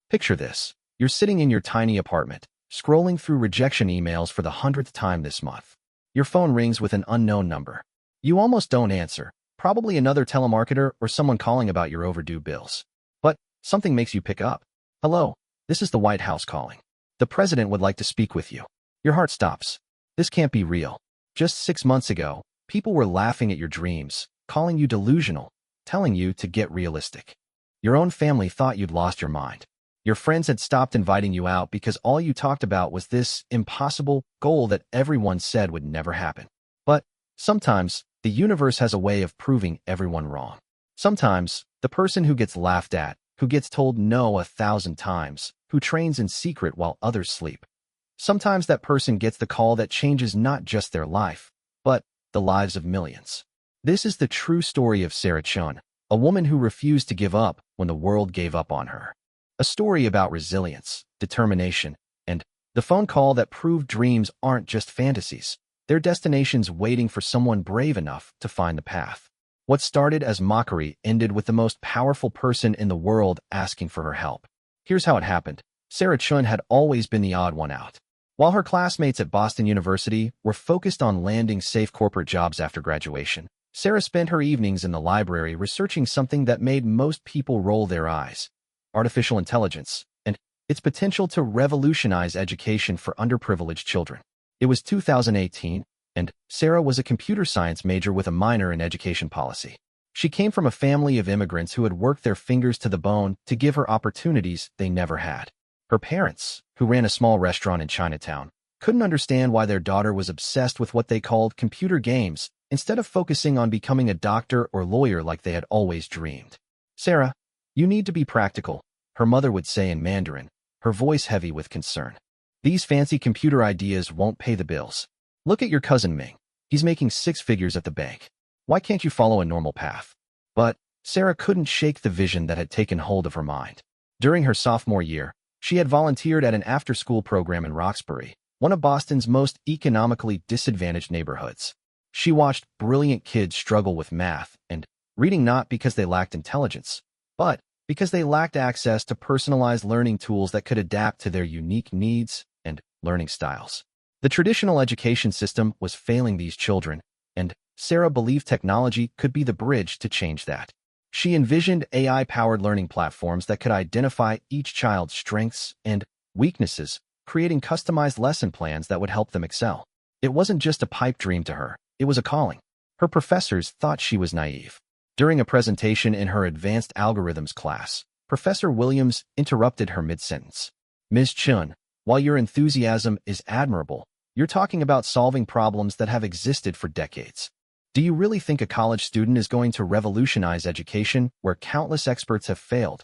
Picture this. You're sitting in your tiny apartment, scrolling through rejection emails for the 100th time this month. Your phone rings with an unknown number. You almost don't answer, probably another telemarketer or someone calling about your overdue bills. But something makes you pick up. Hello, this is the White House calling. The president would like to speak with you. Your heart stops. This can't be real. Just 6 months ago, people were laughing at your dreams, calling you delusional, telling you to get realistic. Your own family thought you'd lost your mind. Your friends had stopped inviting you out because all you talked about was this impossible goal that everyone said would never happen. But sometimes, the universe has a way of proving everyone wrong. Sometimes, the person who gets laughed at, who gets told no 1,000 times, who trains in secret while others sleep. Sometimes that person gets the call that changes not just their life, but the lives of millions. This is the true story of Sarah Chun, a woman who refused to give up when the world gave up on her. A story about resilience, determination, and the phone call that proved dreams aren't just fantasies. They're destinations waiting for someone brave enough to find the path. What started as mockery ended with the most powerful person in the world asking for her help. Here's how it happened. Sarah Chun had always been the odd one out. While her classmates at Boston University were focused on landing safe corporate jobs after graduation, Sarah spent her evenings in the library researching something that made most people roll their eyes: artificial intelligence and its potential to revolutionize education for underprivileged children. It was 2018, and Sarah was a computer science major with a minor in education policy. She came from a family of immigrants who had worked their fingers to the bone to give her opportunities they never had. Her parents, who ran a small restaurant in Chinatown, couldn't understand why their daughter was obsessed with what they called computer games instead of focusing on becoming a doctor or lawyer like they had always dreamed. "Sarah, you need to be practical," her mother would say in Mandarin, her voice heavy with concern. "These fancy computer ideas won't pay the bills. Look at your cousin Ming. He's making 6 figures at the bank. Why can't you follow a normal path?" But Sarah couldn't shake the vision that had taken hold of her mind. During her sophomore year, she had volunteered at an after-school program in Roxbury, one of Boston's most economically disadvantaged neighborhoods. She watched brilliant kids struggle with math and reading, not because they lacked intelligence, but because they lacked access to personalized learning tools that could adapt to their unique needs and learning styles. The traditional education system was failing these children, and Sarah believed technology could be the bridge to change that. She envisioned AI-powered learning platforms that could identify each child's strengths and weaknesses, creating customized lesson plans that would help them excel. It wasn't just a pipe dream to her, it was a calling. Her professors thought she was naive. During a presentation in her advanced algorithms class, Professor Williams interrupted her mid-sentence. "Ms. Chun, while your enthusiasm is admirable, you're talking about solving problems that have existed for decades. Do you really think a college student is going to revolutionize education where countless experts have failed?"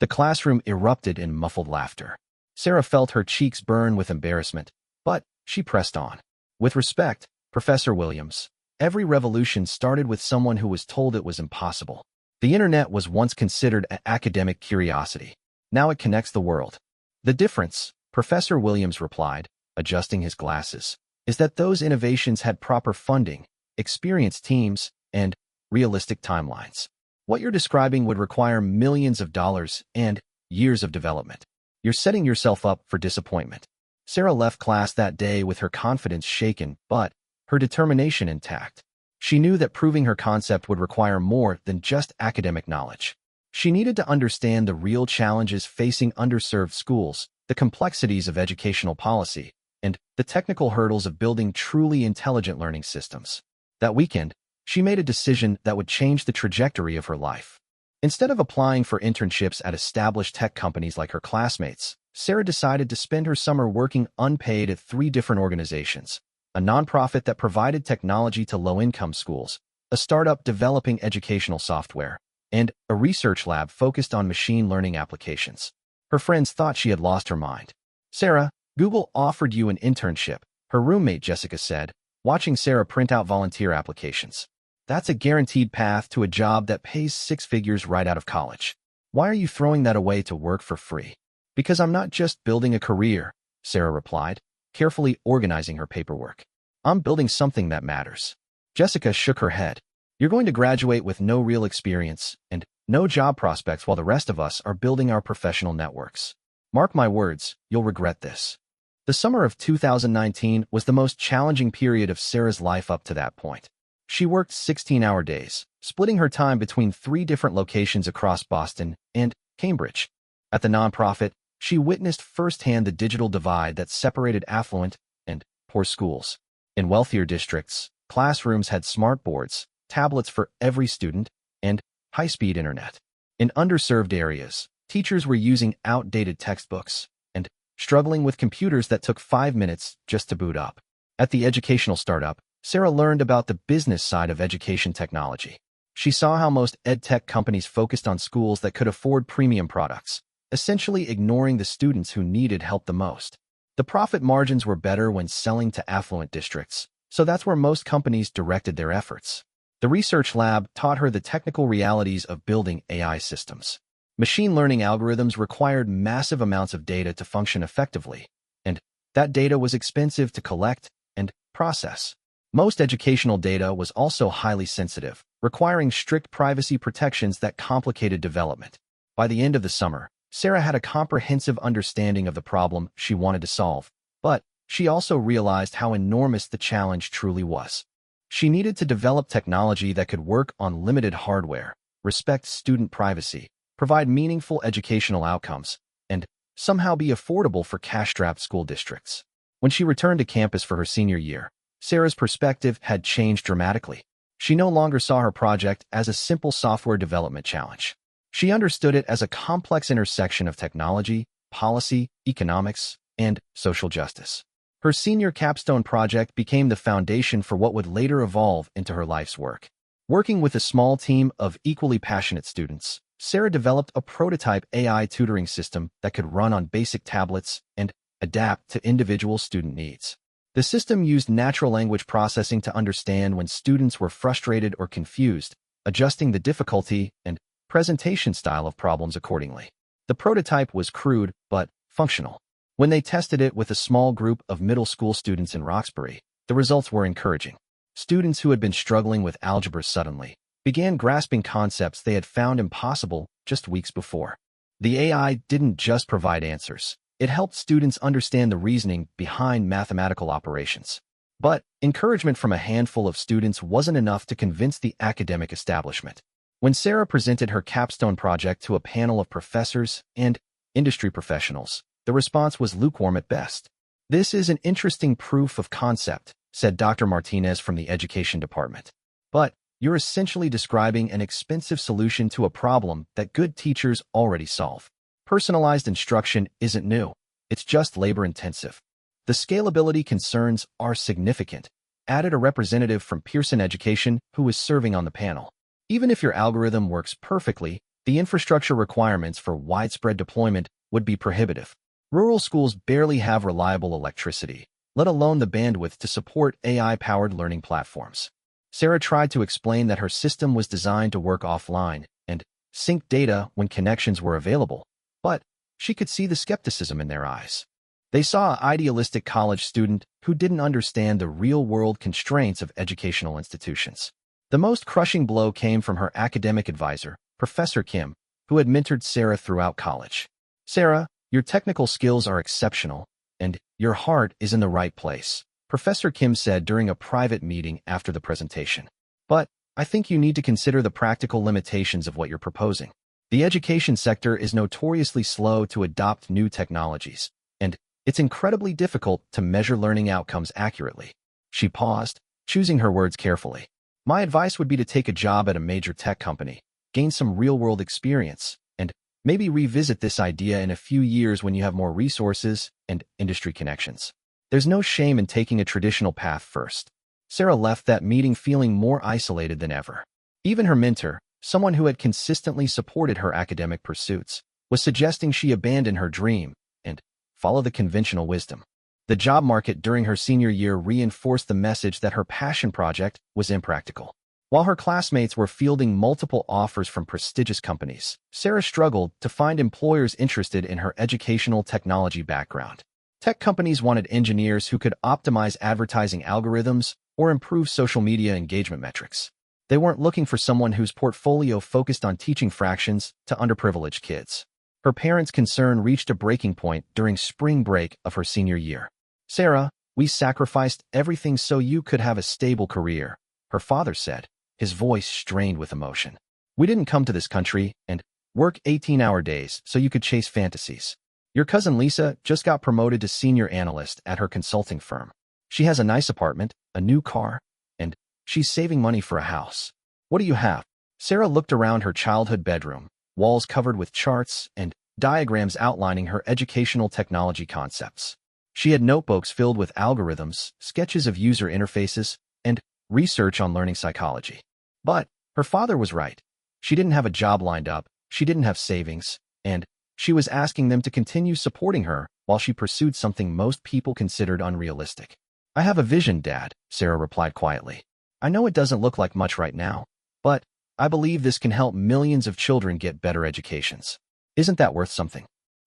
The classroom erupted in muffled laughter. Sarah felt her cheeks burn with embarrassment, but she pressed on. "With respect, Professor Williams, every revolution started with someone who was told it was impossible. The internet was once considered an academic curiosity. Now it connects the world. The difference," Professor Williams replied, adjusting his glasses, "is that those innovations had proper funding, experienced teams, and realistic timelines. What you're describing would require millions of dollars and years of development. You're setting yourself up for disappointment." Sarah left class that day with her confidence shaken, but her determination intact. She knew that proving her concept would require more than just academic knowledge. She needed to understand the real challenges facing underserved schools, the complexities of educational policy, and the technical hurdles of building truly intelligent learning systems. That weekend, she made a decision that would change the trajectory of her life. Instead of applying for internships at established tech companies like her classmates, Sarah decided to spend her summer working unpaid at 3 different organizations: a nonprofit that provided technology to low-income schools, a startup developing educational software, and a research lab focused on machine learning applications. Her friends thought she had lost her mind. "Sarah, Google offered you an internship," her roommate Jessica said, watching Sarah print out volunteer applications. "That's a guaranteed path to a job that pays 6 figures right out of college. Why are you throwing that away to work for free?" "Because I'm not just building a career," Sarah replied, carefully organizing her paperwork. "I'm building something that matters." Jessica shook her head. "You're going to graduate with no real experience and no job prospects while the rest of us are building our professional networks. Mark my words, you'll regret this. The summer of 2019 was the most challenging period of Sarah's life up to that point. She worked 16-hour days, splitting her time between 3 different locations across Boston and Cambridge. At the nonprofit, she witnessed firsthand the digital divide that separated affluent and poor schools. In wealthier districts, classrooms had smart boards, tablets for every student, and high-speed internet. In underserved areas, teachers were using outdated textbooks and struggling with computers that took 5 minutes just to boot up. At the educational startup, Sarah learned about the business side of education technology. She saw how most edtech companies focused on schools that could afford premium products, essentially ignoring the students who needed help the most. The profit margins were better when selling to affluent districts, so that's where most companies directed their efforts. The research lab taught her the technical realities of building AI systems. Machine learning algorithms required massive amounts of data to function effectively, and that data was expensive to collect and process. Most educational data was also highly sensitive, requiring strict privacy protections that complicated development. By the end of the summer, Sarah had a comprehensive understanding of the problem she wanted to solve, but she also realized how enormous the challenge truly was. She needed to develop technology that could work on limited hardware, respect student privacy, provide meaningful educational outcomes, and somehow be affordable for cash-strapped school districts. When she returned to campus for her senior year, Sarah's perspective had changed dramatically. She no longer saw her project as a simple software development challenge. She understood it as a complex intersection of technology, policy, economics, and social justice. Her senior capstone project became the foundation for what would later evolve into her life's work. Working with a small team of equally passionate students, Sarah developed a prototype AI tutoring system that could run on basic tablets and adapt to individual student needs. The system used natural language processing to understand when students were frustrated or confused, adjusting the difficulty and presentation style of problems accordingly. The prototype was crude but functional. When they tested it with a small group of middle school students in Roxbury, the results were encouraging. Students who had been struggling with algebra suddenly began grasping concepts they had found impossible just weeks before. The AI didn't just provide answers. It helped students understand the reasoning behind mathematical operations. But encouragement from a handful of students wasn't enough to convince the academic establishment. When Sarah presented her capstone project to a panel of professors and industry professionals, the response was lukewarm at best. "This is an interesting proof of concept," said Dr. Martinez from the education department. "But you're essentially describing an expensive solution to a problem that good teachers already solve. Personalized instruction isn't new. It's just labor-intensive." "The scalability concerns are significant," added a representative from Pearson Education who was serving on the panel. "Even if your algorithm works perfectly, the infrastructure requirements for widespread deployment would be prohibitive. Rural schools barely have reliable electricity, let alone the bandwidth to support AI-powered learning platforms." Sarah tried to explain that her system was designed to work offline and sync data when connections were available, but she could see the skepticism in their eyes. They saw an idealistic college student who didn't understand the real-world constraints of educational institutions. The most crushing blow came from her academic advisor, Professor Kim, who had mentored Sarah throughout college. "Sarah, your technical skills are exceptional, and your heart is in the right place," Professor Kim said during a private meeting after the presentation. "But I think you need to consider the practical limitations of what you're proposing. The education sector is notoriously slow to adopt new technologies, and it's incredibly difficult to measure learning outcomes accurately." She paused, choosing her words carefully. "My advice would be to take a job at a major tech company, gain some real-world experience, and maybe revisit this idea in a few years when you have more resources and industry connections. There's no shame in taking a traditional path first." Sarah left that meeting feeling more isolated than ever. Even her mentor, someone who had consistently supported her academic pursuits, was suggesting she abandon her dream and follow the conventional wisdom. The job market during her senior year reinforced the message that her passion project was impractical. While her classmates were fielding multiple offers from prestigious companies, Sarah struggled to find employers interested in her educational technology background. Tech companies wanted engineers who could optimize advertising algorithms or improve social media engagement metrics. They weren't looking for someone whose portfolio focused on teaching fractions to underprivileged kids. Her parents' concern reached a breaking point during spring break of her senior year. "Sarah, we sacrificed everything so you could have a stable career," her father said, his voice strained with emotion. "We didn't come to this country and work 18-hour days so you could chase fantasies. Your cousin Lisa just got promoted to senior analyst at her consulting firm. She has a nice apartment, a new car, and she's saving money for a house. What do you have?" Sarah looked around her childhood bedroom, walls covered with charts and diagrams outlining her educational technology concepts. She had notebooks filled with algorithms, sketches of user interfaces, and research on learning psychology. But her father was right. She didn't have a job lined up, she didn't have savings, and she was asking them to continue supporting her while she pursued something most people considered unrealistic. "I have a vision, Dad," Sarah replied quietly. "I know it doesn't look like much right now, but I believe this can help millions of children get better educations. Isn't that worth something?"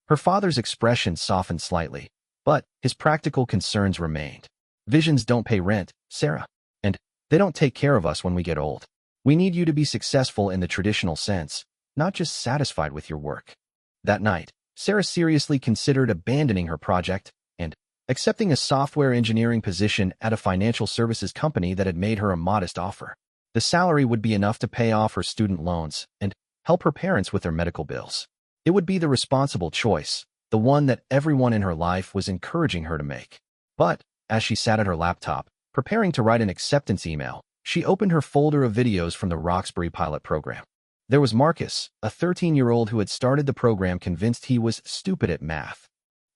Her father's expression softened slightly, but his practical concerns remained. "Visions don't pay rent, Sarah, and they don't take care of us when we get old. We need you to be successful in the traditional sense, not just satisfied with your work." That night, Sarah seriously considered abandoning her project and accepting a software engineering position at a financial services company that had made her a modest offer. The salary would be enough to pay off her student loans and help her parents with their medical bills. It would be the responsible choice, the one that everyone in her life was encouraging her to make. But as she sat at her laptop, preparing to write an acceptance email, she opened her folder of videos from the Roxbury pilot program. There was Marcus, a 13-year-old who had started the program convinced he was stupid at math.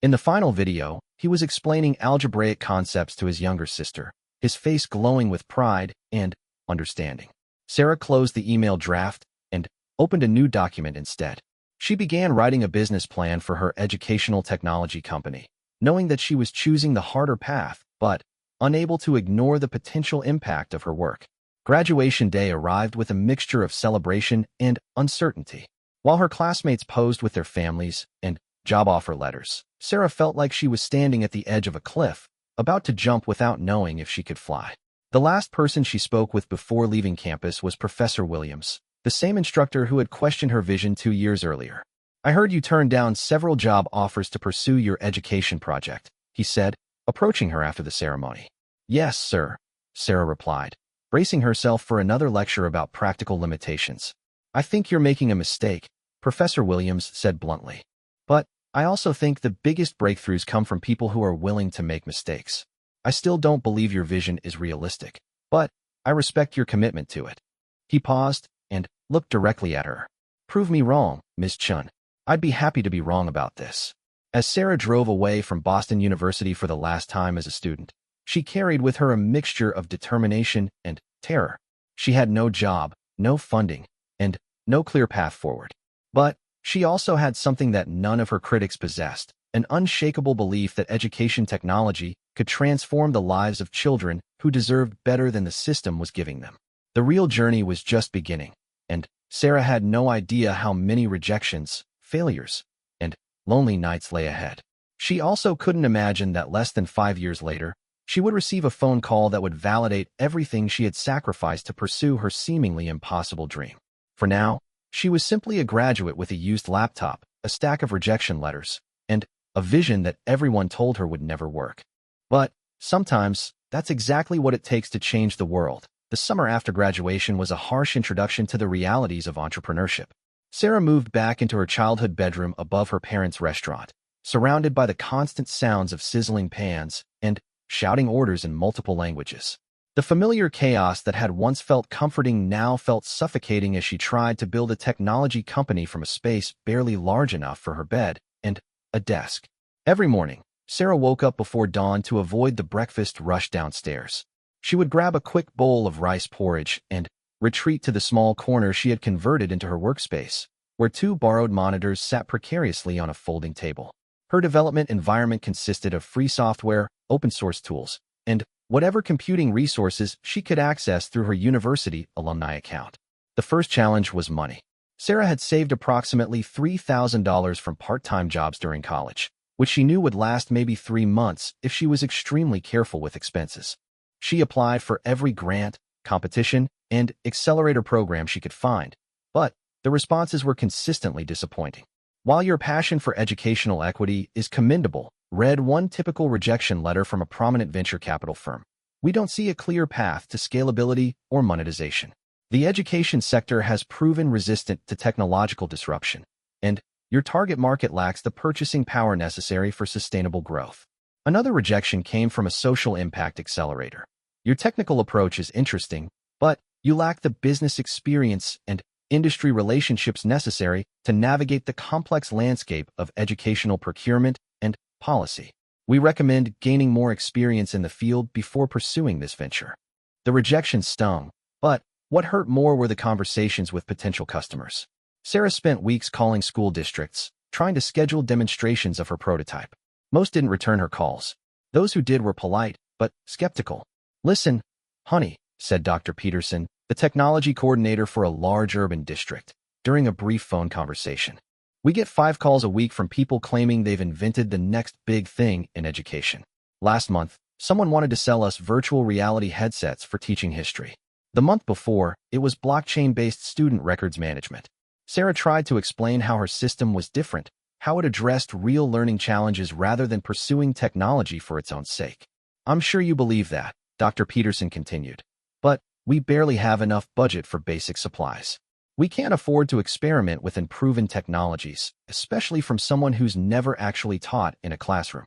In the final video, he was explaining algebraic concepts to his younger sister, his face glowing with pride and understanding. Sarah closed the email draft and opened a new document instead. She began writing a business plan for her educational technology company, knowing that she was choosing the harder path, but unable to ignore the potential impact of her work. Graduation day arrived with a mixture of celebration and uncertainty. While her classmates posed with their families and job offer letters, Sarah felt like she was standing at the edge of a cliff, about to jump without knowing if she could fly. The last person she spoke with before leaving campus was Professor Williams, the same instructor who had questioned her vision 2 years earlier. "I heard you turned down several job offers to pursue your education project," he said, approaching her after the ceremony. "Yes, sir," Sarah replied, bracing herself for another lecture about practical limitations. "I think you're making a mistake," Professor Williams said bluntly. "But I also think the biggest breakthroughs come from people who are willing to make mistakes. I still don't believe your vision is realistic, but I respect your commitment to it." He paused and looked directly at her. "Prove me wrong, Ms. Chun. I'd be happy to be wrong about this." As Sarah drove away from Boston University for the last time as a student, she carried with her a mixture of determination and terror. She had no job, no funding, and no clear path forward. But she also had something that none of her critics possessed, an unshakable belief that education technology could transform the lives of children who deserved better than the system was giving them. The real journey was just beginning, and Sarah had no idea how many rejections, failures, and lonely nights lay ahead. She also couldn't imagine that less than 5 years later, she would receive a phone call that would validate everything she had sacrificed to pursue her seemingly impossible dream. For now, she was simply a graduate with a used laptop, a stack of rejection letters, and a vision that everyone told her would never work. But sometimes, that's exactly what it takes to change the world. The summer after graduation was a harsh introduction to the realities of entrepreneurship. Sarah moved back into her childhood bedroom above her parents' restaurant, surrounded by the constant sounds of sizzling pans and shouting orders in multiple languages. The familiar chaos that had once felt comforting now felt suffocating as she tried to build a technology company from a space barely large enough for her bed and a desk. Every morning, Sarah woke up before dawn to avoid the breakfast rush downstairs. She would grab a quick bowl of rice porridge and retreat to the small corner she had converted into her workspace, where 2 borrowed monitors sat precariously on a folding table. Her development environment consisted of free software, open-source tools, and whatever computing resources she could access through her university alumni account. The first challenge was money. Sarah had saved approximately $3,000 from part-time jobs during college, which she knew would last maybe 3 months if she was extremely careful with expenses. She applied for every grant, competition, and accelerator program she could find, but the responses were consistently disappointing. While your passion for educational equity is commendable, read one typical rejection letter from a prominent venture capital firm. We don't see a clear path to scalability or monetization. The education sector has proven resistant to technological disruption, and your target market lacks the purchasing power necessary for sustainable growth. Another rejection came from a social impact accelerator. Your technical approach is interesting, but you lack the business experience and industry relationships necessary to navigate the complex landscape of educational procurement and policy. We recommend gaining more experience in the field before pursuing this venture. The rejection stung, but what hurt more were the conversations with potential customers. Sarah spent weeks calling school districts, trying to schedule demonstrations of her prototype. Most didn't return her calls. Those who did were polite, but skeptical. "Listen, honey," said Dr. Peterson, the technology coordinator for a large urban district, during a brief phone conversation. "We get 5 calls a week from people claiming they've invented the next big thing in education. Last month, someone wanted to sell us virtual reality headsets for teaching history. The month before, it was blockchain-based student records management." Sarah tried to explain how her system was different, how it addressed real learning challenges rather than pursuing technology for its own sake. "I'm sure you believe that," Dr. Peterson continued. "But we barely have enough budget for basic supplies. We can't afford to experiment with unproven technologies, especially from someone who's never actually taught in a classroom."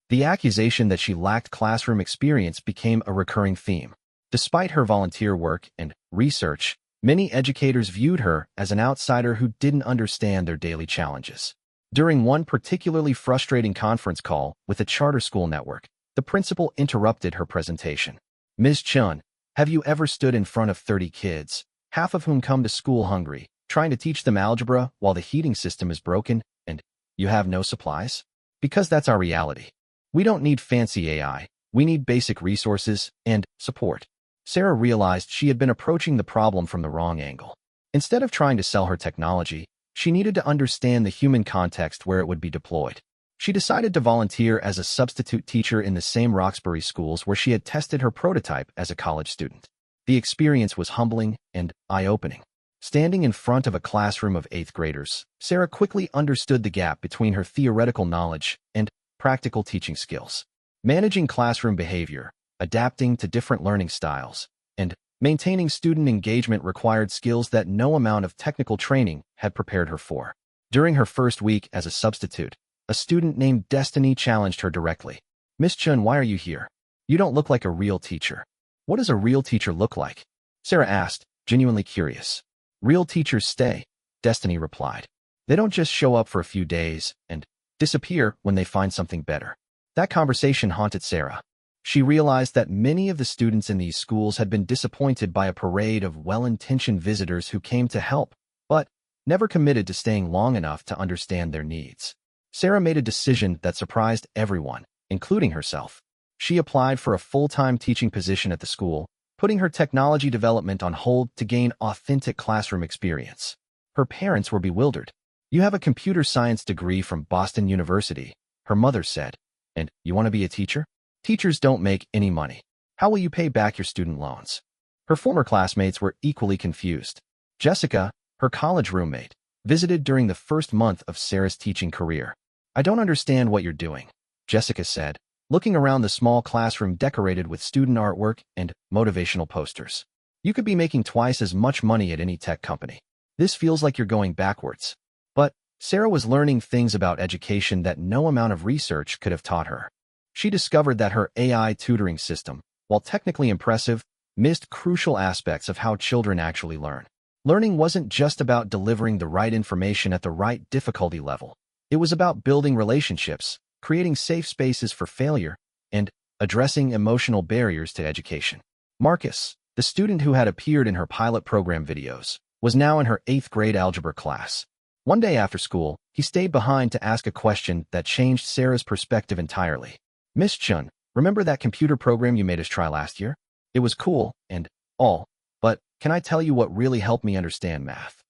The accusation that she lacked classroom experience became a recurring theme. Despite her volunteer work and research, many educators viewed her as an outsider who didn't understand their daily challenges. During one particularly frustrating conference call with a charter school network, the principal interrupted her presentation. "Ms. Chun, have you ever stood in front of 30 kids, half of whom come to school hungry, trying to teach them algebra while the heating system is broken, and you have no supplies? Because that's our reality. We don't need fancy AI, we need basic resources and support." Sarah realized she had been approaching the problem from the wrong angle. Instead of trying to sell her technology, she needed to understand the human context where it would be deployed. She decided to volunteer as a substitute teacher in the same Roxbury schools where she had tested her prototype as a college student. The experience was humbling and eye-opening. Standing in front of a classroom of 8th graders, Sarah quickly understood the gap between her theoretical knowledge and practical teaching skills. Managing classroom behavior, adapting to different learning styles, and maintaining student engagement required skills that no amount of technical training had prepared her for. During her first week as a substitute, a student named Destiny challenged her directly. "Miss Chun, why are you here? You don't look like a real teacher." "What does a real teacher look like?" Sarah asked, genuinely curious. "Real teachers stay," Destiny replied. "They don't just show up for a few days and disappear when they find something better." That conversation haunted Sarah. She realized that many of the students in these schools had been disappointed by a parade of well-intentioned visitors who came to help, but never committed to staying long enough to understand their needs. Sarah made a decision that surprised everyone, including herself. She applied for a full-time teaching position at the school, putting her technology development on hold to gain authentic classroom experience. Her parents were bewildered. "You have a computer science degree from Boston University," her mother said, "and you want to be a teacher? Teachers don't make any money. How will you pay back your student loans?" Her former classmates were equally confused. Jessica, her college roommate, visited during the first month of Sarah's teaching career. "I don't understand what you're doing," Jessica said, looking around the small classroom decorated with student artwork and motivational posters. "You could be making twice as much money at any tech company. This feels like you're going backwards." But Sarah was learning things about education that no amount of research could have taught her. She discovered that her AI tutoring system, while technically impressive, missed crucial aspects of how children actually learn. Learning wasn't just about delivering the right information at the right difficulty level. It was about building relationships, creating safe spaces for failure, and addressing emotional barriers to education. Marcus, the student who had appeared in her pilot program videos, was now in her 8th grade algebra class. One day after school, he stayed behind to ask a question that changed Sarah's perspective entirely. "Miss Chun, remember that computer program you made us try last year? It was cool and all, but can I tell you what really helped me understand math?"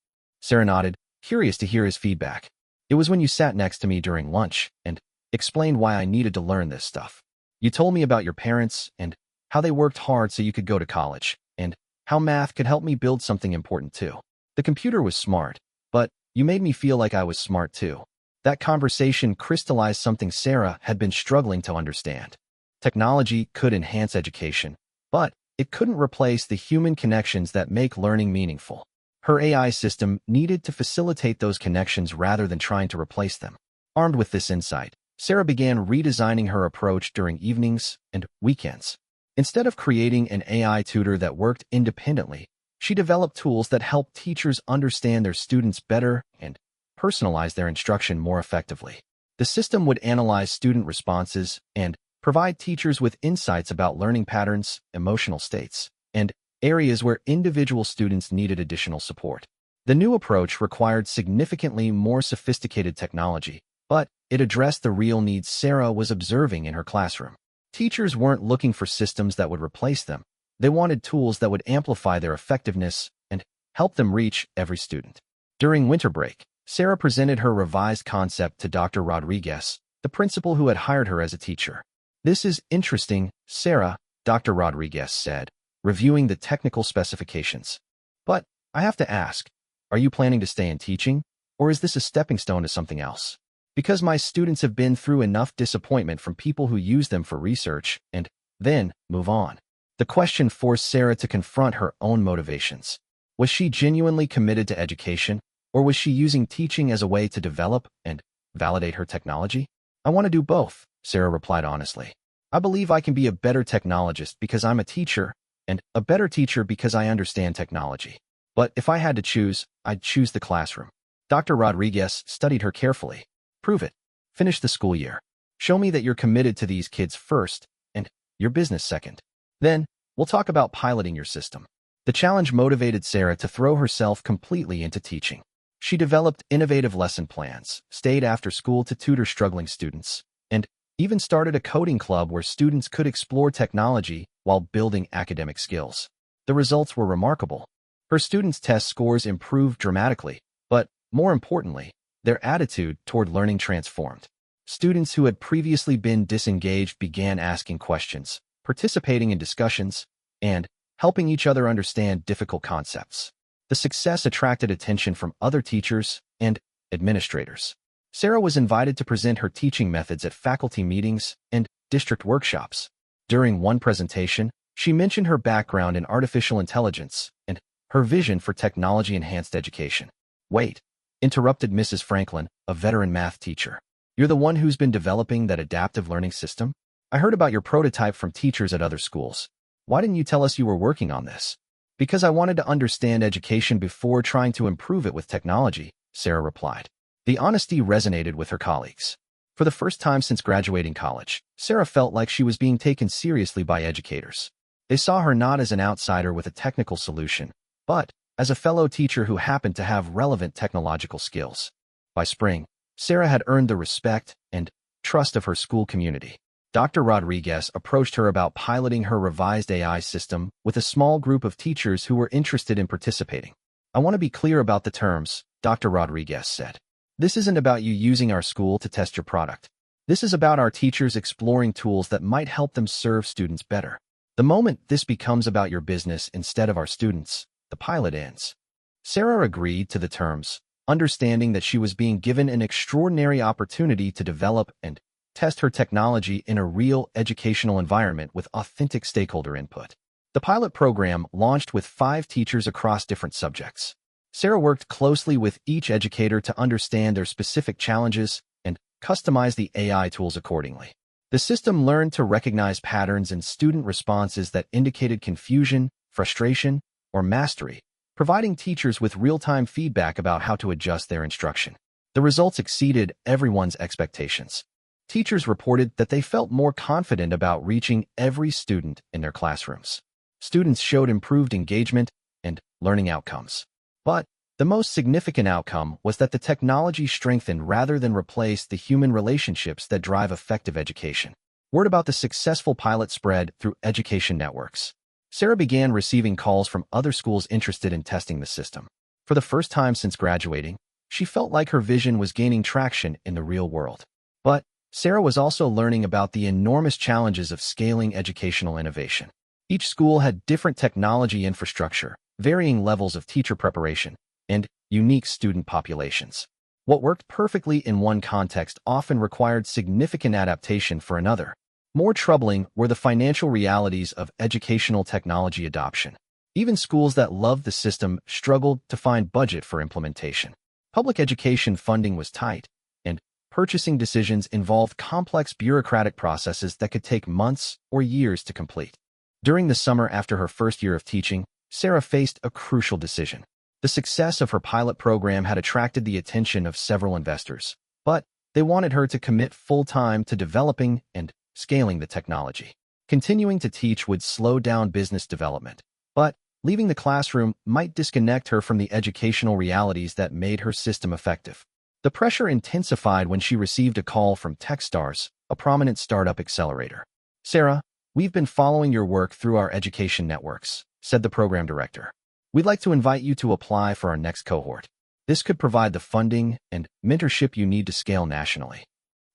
Sarah nodded, curious to hear his feedback. "It was when you sat next to me during lunch and explained why I needed to learn this stuff. You told me about your parents and how they worked hard so you could go to college, and how math could help me build something important too. The computer was smart, but you made me feel like I was smart too." That conversation crystallized something Sarah had been struggling to understand. Technology could enhance education, but it couldn't replace the human connections that make learning meaningful. Her AI system needed to facilitate those connections rather than trying to replace them. Armed with this insight, Sarah began redesigning her approach during evenings and weekends. Instead of creating an AI tutor that worked independently, she developed tools that helped teachers understand their students better and personalize their instruction more effectively. The system would analyze student responses and provide teachers with insights about learning patterns, emotional states, and areas where individual students needed additional support. The new approach required significantly more sophisticated technology, but it addressed the real needs Sarah was observing in her classroom. Teachers weren't looking for systems that would replace them. They wanted tools that would amplify their effectiveness and help them reach every student. During winter break, Sarah presented her revised concept to Dr. Rodriguez, the principal who had hired her as a teacher. "This is interesting, Sarah," Dr. Rodriguez said, reviewing the technical specifications. "But I have to ask, are you planning to stay in teaching, or is this a stepping stone to something else? Because my students have been through enough disappointment from people who use them for research and then move on." The question forced Sarah to confront her own motivations. Was she genuinely committed to education, or was she using teaching as a way to develop and validate her technology? "I want to do both," Sarah replied honestly. "I believe I can be a better technologist because I'm a teacher, and a better teacher because I understand technology. But if I had to choose, I'd choose the classroom." Dr. Rodriguez studied her carefully. "Prove it. Finish the school year. Show me that you're committed to these kids first, and your business second. Then, we'll talk about piloting your system." The challenge motivated Sarah to throw herself completely into teaching. She developed innovative lesson plans, stayed after school to tutor struggling students, and even started a coding club where students could explore technology while building academic skills. The results were remarkable. Her students' test scores improved dramatically, but more importantly, their attitude toward learning transformed. Students who had previously been disengaged began asking questions, participating in discussions, and helping each other understand difficult concepts. The success attracted attention from other teachers and administrators. Sarah was invited to present her teaching methods at faculty meetings and district workshops. During one presentation, she mentioned her background in artificial intelligence and her vision for technology-enhanced education. "Wait," interrupted Mrs. Franklin, a veteran math teacher. "You're the one who's been developing that adaptive learning system? I heard about your prototype from teachers at other schools. Why didn't you tell us you were working on this?" "Because I wanted to understand education before trying to improve it with technology," Sarah replied. The honesty resonated with her colleagues. For the first time since graduating college, Sarah felt like she was being taken seriously by educators. They saw her not as an outsider with a technical solution, but as a fellow teacher who happened to have relevant technological skills. By spring, Sarah had earned the respect and trust of her school community. Dr. Rodriguez approached her about piloting her revised AI system with a small group of teachers who were interested in participating. "I want to be clear about the terms," Dr. Rodriguez said. "This isn't about you using our school to test your product. This is about our teachers exploring tools that might help them serve students better. The moment this becomes about your business instead of our students, the pilot ends." Sarah agreed to the terms, understanding that she was being given an extraordinary opportunity to develop and test her technology in a real educational environment with authentic stakeholder input. The pilot program launched with 5 teachers across different subjects. Sarah worked closely with each educator to understand their specific challenges and customize the AI tools accordingly. The system learned to recognize patterns in student responses that indicated confusion, frustration, or mastery, providing teachers with real-time feedback about how to adjust their instruction. The results exceeded everyone's expectations. Teachers reported that they felt more confident about reaching every student in their classrooms. Students showed improved engagement and learning outcomes. But the most significant outcome was that the technology strengthened rather than replaced the human relationships that drive effective education. Word about the successful pilot spread through education networks. Sarah began receiving calls from other schools interested in testing the system. For the first time since graduating, she felt like her vision was gaining traction in the real world. But Sarah was also learning about the enormous challenges of scaling educational innovation. Each school had different technology infrastructure, varying levels of teacher preparation, and unique student populations. What worked perfectly in one context often required significant adaptation for another. More troubling were the financial realities of educational technology adoption. Even schools that loved the system struggled to find budget for implementation. Public education funding was tight, and purchasing decisions involved complex bureaucratic processes that could take months or years to complete. During the summer after her first year of teaching, Sarah faced a crucial decision. The success of her pilot program had attracted the attention of several investors, but they wanted her to commit full-time to developing and scaling the technology. Continuing to teach would slow down business development, but leaving the classroom might disconnect her from the educational realities that made her system effective. The pressure intensified when she received a call from Techstars, a prominent startup accelerator. "Sarah, we've been following your work through our education networks," said the program director. "We'd like to invite you to apply for our next cohort. This could provide the funding and mentorship you need to scale nationally."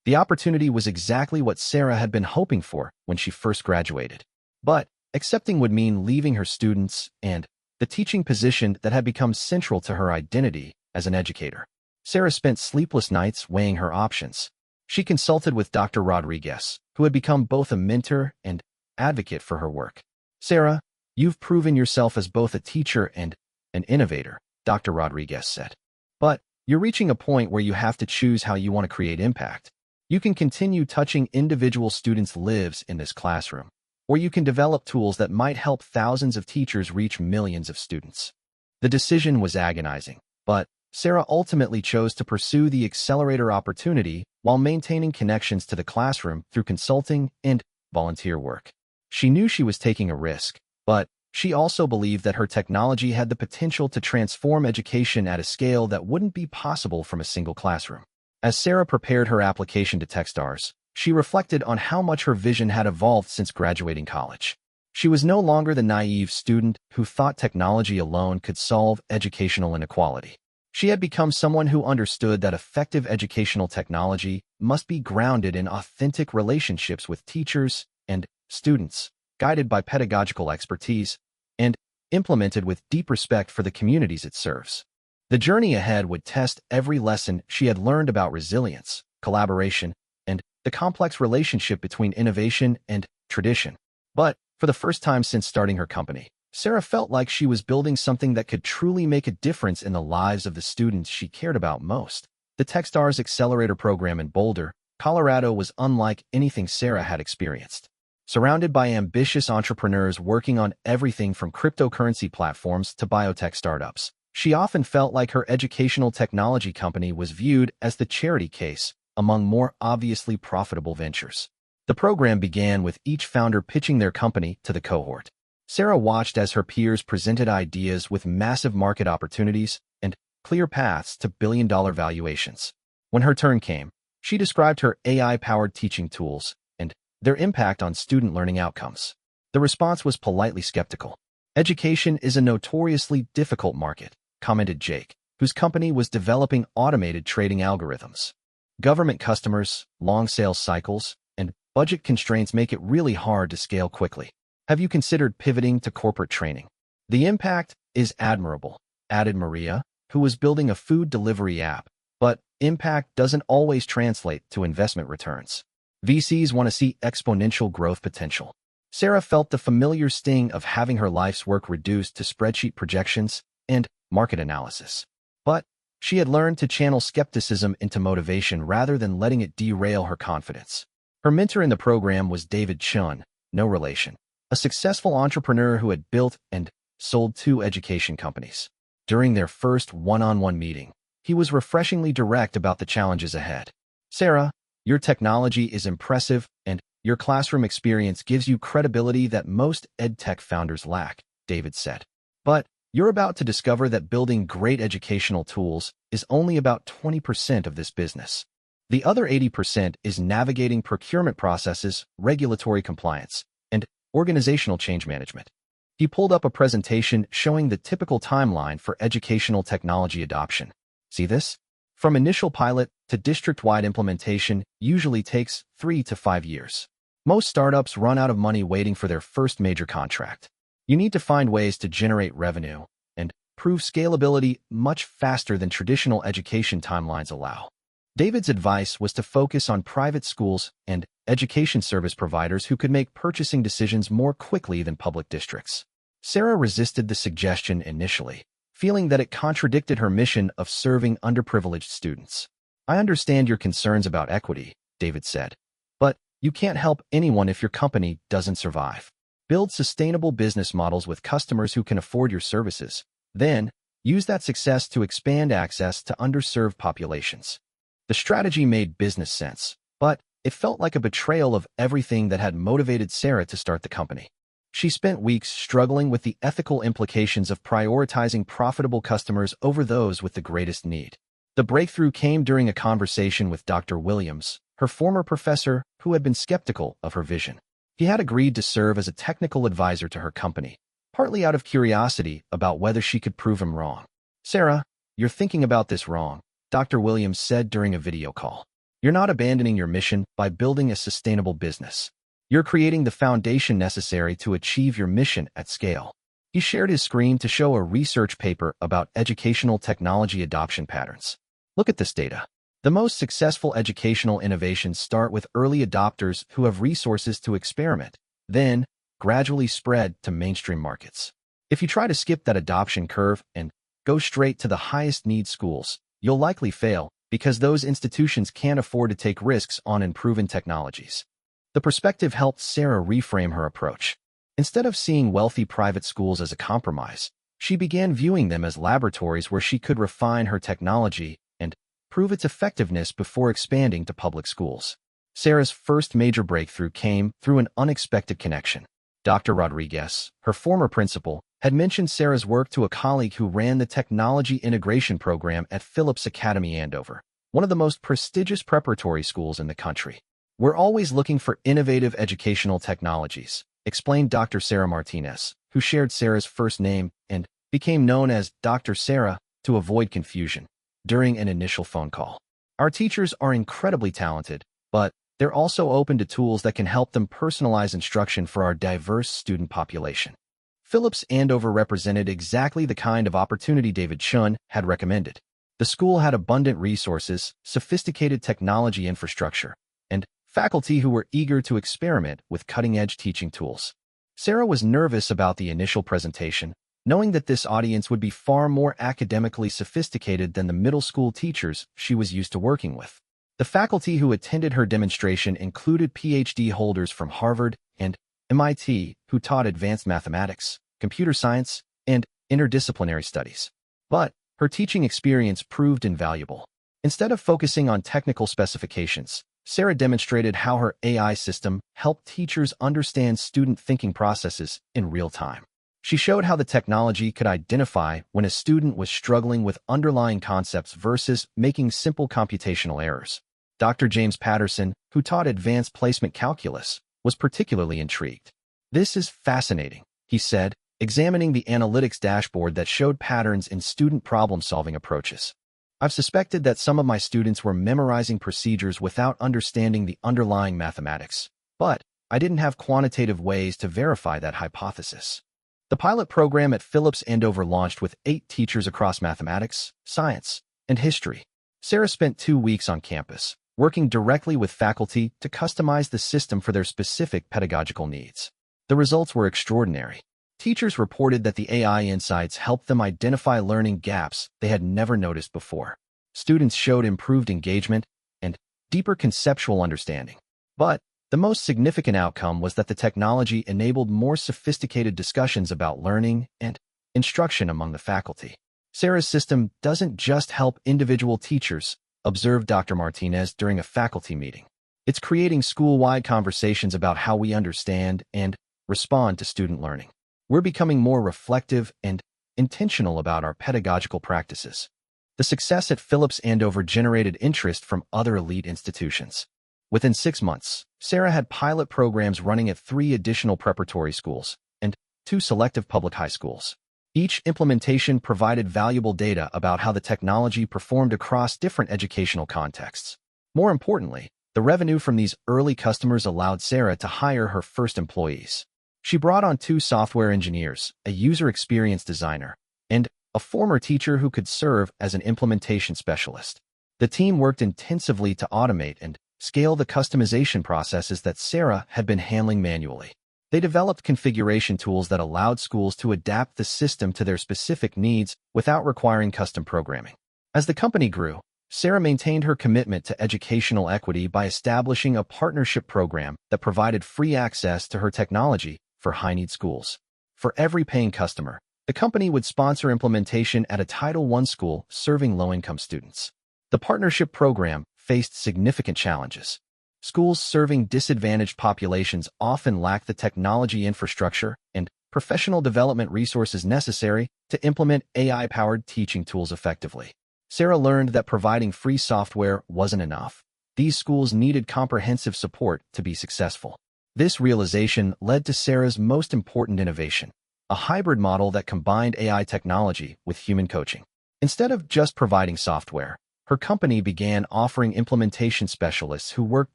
The opportunity was exactly what Sarah had been hoping for when she first graduated. But accepting would mean leaving her students and the teaching position that had become central to her identity as an educator. Sarah spent sleepless nights weighing her options. She consulted with Dr. Rodriguez, who had become both a mentor and advocate for her work. "Sarah, you've proven yourself as both a teacher and an innovator," Dr. Rodriguez said. "But you're reaching a point where you have to choose how you want to create impact. You can continue touching individual students' lives in this classroom, or you can develop tools that might help thousands of teachers reach millions of students." The decision was agonizing, but Sarah ultimately chose to pursue the accelerator opportunity while maintaining connections to the classroom through consulting and volunteer work. She knew she was taking a risk, but she also believed that her technology had the potential to transform education at a scale that wouldn't be possible from a single classroom. As Sarah prepared her application to Techstars, she reflected on how much her vision had evolved since graduating college. She was no longer the naive student who thought technology alone could solve educational inequality. She had become someone who understood that effective educational technology must be grounded in authentic relationships with teachers and students, guided by pedagogical expertise, and implemented with deep respect for the communities it serves. The journey ahead would test every lesson she had learned about resilience, collaboration, and the complex relationship between innovation and tradition. But for the first time since starting her company, Sarah felt like she was building something that could truly make a difference in the lives of the students she cared about most. The Techstars Accelerator program in Boulder, Colorado was unlike anything Sarah had experienced. Surrounded by ambitious entrepreneurs working on everything from cryptocurrency platforms to biotech startups, she often felt like her educational technology company was viewed as the charity case among more obviously profitable ventures. The program began with each founder pitching their company to the cohort. Sarah watched as her peers presented ideas with massive market opportunities and clear paths to billion-dollar valuations. When her turn came, she described her AI-powered teaching tools and their impact on student learning outcomes. The response was politely skeptical. "Education is a notoriously difficult market," commented Jake, whose company was developing automated trading algorithms. "Government customers, long sales cycles, and budget constraints make it really hard to scale quickly. Have you considered pivoting to corporate training?" "The impact is admirable," added Maria, who was building a food delivery app, "but impact doesn't always translate to investment returns. VCs want to see exponential growth potential." Sarah felt the familiar sting of having her life's work reduced to spreadsheet projections and market analysis. But she had learned to channel skepticism into motivation rather than letting it derail her confidence. Her mentor in the program was David Chun, no relation, a successful entrepreneur who had built and sold 2 education companies. During their first one-on-one meeting, he was refreshingly direct about the challenges ahead. "Sarah, your technology is impressive and your classroom experience gives you credibility that most edtech founders lack," David said. "But you're about to discover that building great educational tools is only about 20% of this business. The other 80% is navigating procurement processes, regulatory compliance, and organizational change management." He pulled up a presentation showing the typical timeline for educational technology adoption. "See this? From initial pilot to district-wide implementation usually takes 3 to 5 years. Most startups run out of money waiting for their first major contract. You need to find ways to generate revenue and prove scalability much faster than traditional education timelines allow. David's advice was to focus on private schools and education service providers who could make purchasing decisions more quickly than public districts. Sarah resisted the suggestion initially, feeling that it contradicted her mission of serving underprivileged students. "I understand your concerns about equity," David said, "but you can't help anyone if your company doesn't survive. Build sustainable business models with customers who can afford your services. Then, use that success to expand access to underserved populations." The strategy made business sense, but it felt like a betrayal of everything that had motivated Sarah to start the company. She spent weeks struggling with the ethical implications of prioritizing profitable customers over those with the greatest need. The breakthrough came during a conversation with Dr. Williams, her former professor who had been skeptical of her vision. He had agreed to serve as a technical advisor to her company, partly out of curiosity about whether she could prove him wrong. "Sarah, you're thinking about this wrong," Dr. Williams said during a video call. "You're not abandoning your mission by building a sustainable business. You're creating the foundation necessary to achieve your mission at scale." He shared his screen to show a research paper about educational technology adoption patterns. "Look at this data. The most successful educational innovations start with early adopters who have resources to experiment, then gradually spread to mainstream markets. If you try to skip that adoption curve and go straight to the highest need schools, you'll likely fail because those institutions can't afford to take risks on unproven technologies." The perspective helped Sarah reframe her approach. Instead of seeing wealthy private schools as a compromise, she began viewing them as laboratories where she could refine her technology and prove its effectiveness before expanding to public schools. Sarah's first major breakthrough came through an unexpected connection. Dr. Rodriguez, her former principal, had mentioned Sarah's work to a colleague who ran the Technology Integration Program at Phillips Academy Andover, one of the most prestigious preparatory schools in the country. "We're always looking for innovative educational technologies," explained Dr. Sarah Martinez, who shared Sarah's first name and became known as Dr. Sarah to avoid confusion during an initial phone call. "Our teachers are incredibly talented, but they're also open to tools that can help them personalize instruction for our diverse student population." Phillips Andover represented exactly the kind of opportunity David Chun had recommended. The school had abundant resources, sophisticated technology infrastructure, and faculty who were eager to experiment with cutting-edge teaching tools. Sarah was nervous about the initial presentation, knowing that this audience would be far more academically sophisticated than the middle school teachers she was used to working with. The faculty who attended her demonstration included PhD holders from Harvard and MIT who taught advanced mathematics, computer science, and interdisciplinary studies. But her teaching experience proved invaluable. Instead of focusing on technical specifications, Sarah demonstrated how her AI system helped teachers understand student thinking processes in real time. She showed how the technology could identify when a student was struggling with underlying concepts versus making simple computational errors. Dr. James Patterson, who taught advanced placement calculus, was particularly intrigued. "This is fascinating," he said, examining the analytics dashboard that showed patterns in student problem-solving approaches. "I've suspected that some of my students were memorizing procedures without understanding the underlying mathematics, but I didn't have quantitative ways to verify that hypothesis." The pilot program at Phillips Andover launched with 8 teachers across mathematics, science, and history. Sarah spent 2 weeks on campus, working directly with faculty to customize the system for their specific pedagogical needs. The results were extraordinary. Teachers reported that the AI insights helped them identify learning gaps they had never noticed before. Students showed improved engagement and deeper conceptual understanding. But the most significant outcome was that the technology enabled more sophisticated discussions about learning and instruction among the faculty. "Sarah's system doesn't just help individual teachers," observed Dr. Martinez during a faculty meeting. "It's creating school-wide conversations about how we understand and respond to student learning. We're becoming more reflective and intentional about our pedagogical practices." The success at Phillips Andover generated interest from other elite institutions. Within 6 months, Sarah had pilot programs running at 3 additional preparatory schools and 2 selective public high schools. Each implementation provided valuable data about how the technology performed across different educational contexts. More importantly, the revenue from these early customers allowed Sarah to hire her first employees. She brought on 2 software engineers, a user experience designer, and a former teacher who could serve as an implementation specialist. The team worked intensively to automate and scale the customization processes that Sarah had been handling manually. They developed configuration tools that allowed schools to adapt the system to their specific needs without requiring custom programming. As the company grew, Sarah maintained her commitment to educational equity by establishing a partnership program that provided free access to her technology for high-need schools. For every paying customer, the company would sponsor implementation at a Title I school serving low-income students. The partnership program faced significant challenges. Schools serving disadvantaged populations often lack the technology infrastructure and professional development resources necessary to implement AI-powered teaching tools effectively. Sarah learned that providing free software wasn't enough. These schools needed comprehensive support to be successful. This realization led to Sarah's most important innovation, a hybrid model that combined AI technology with human coaching. Instead of just providing software, her company began offering implementation specialists who worked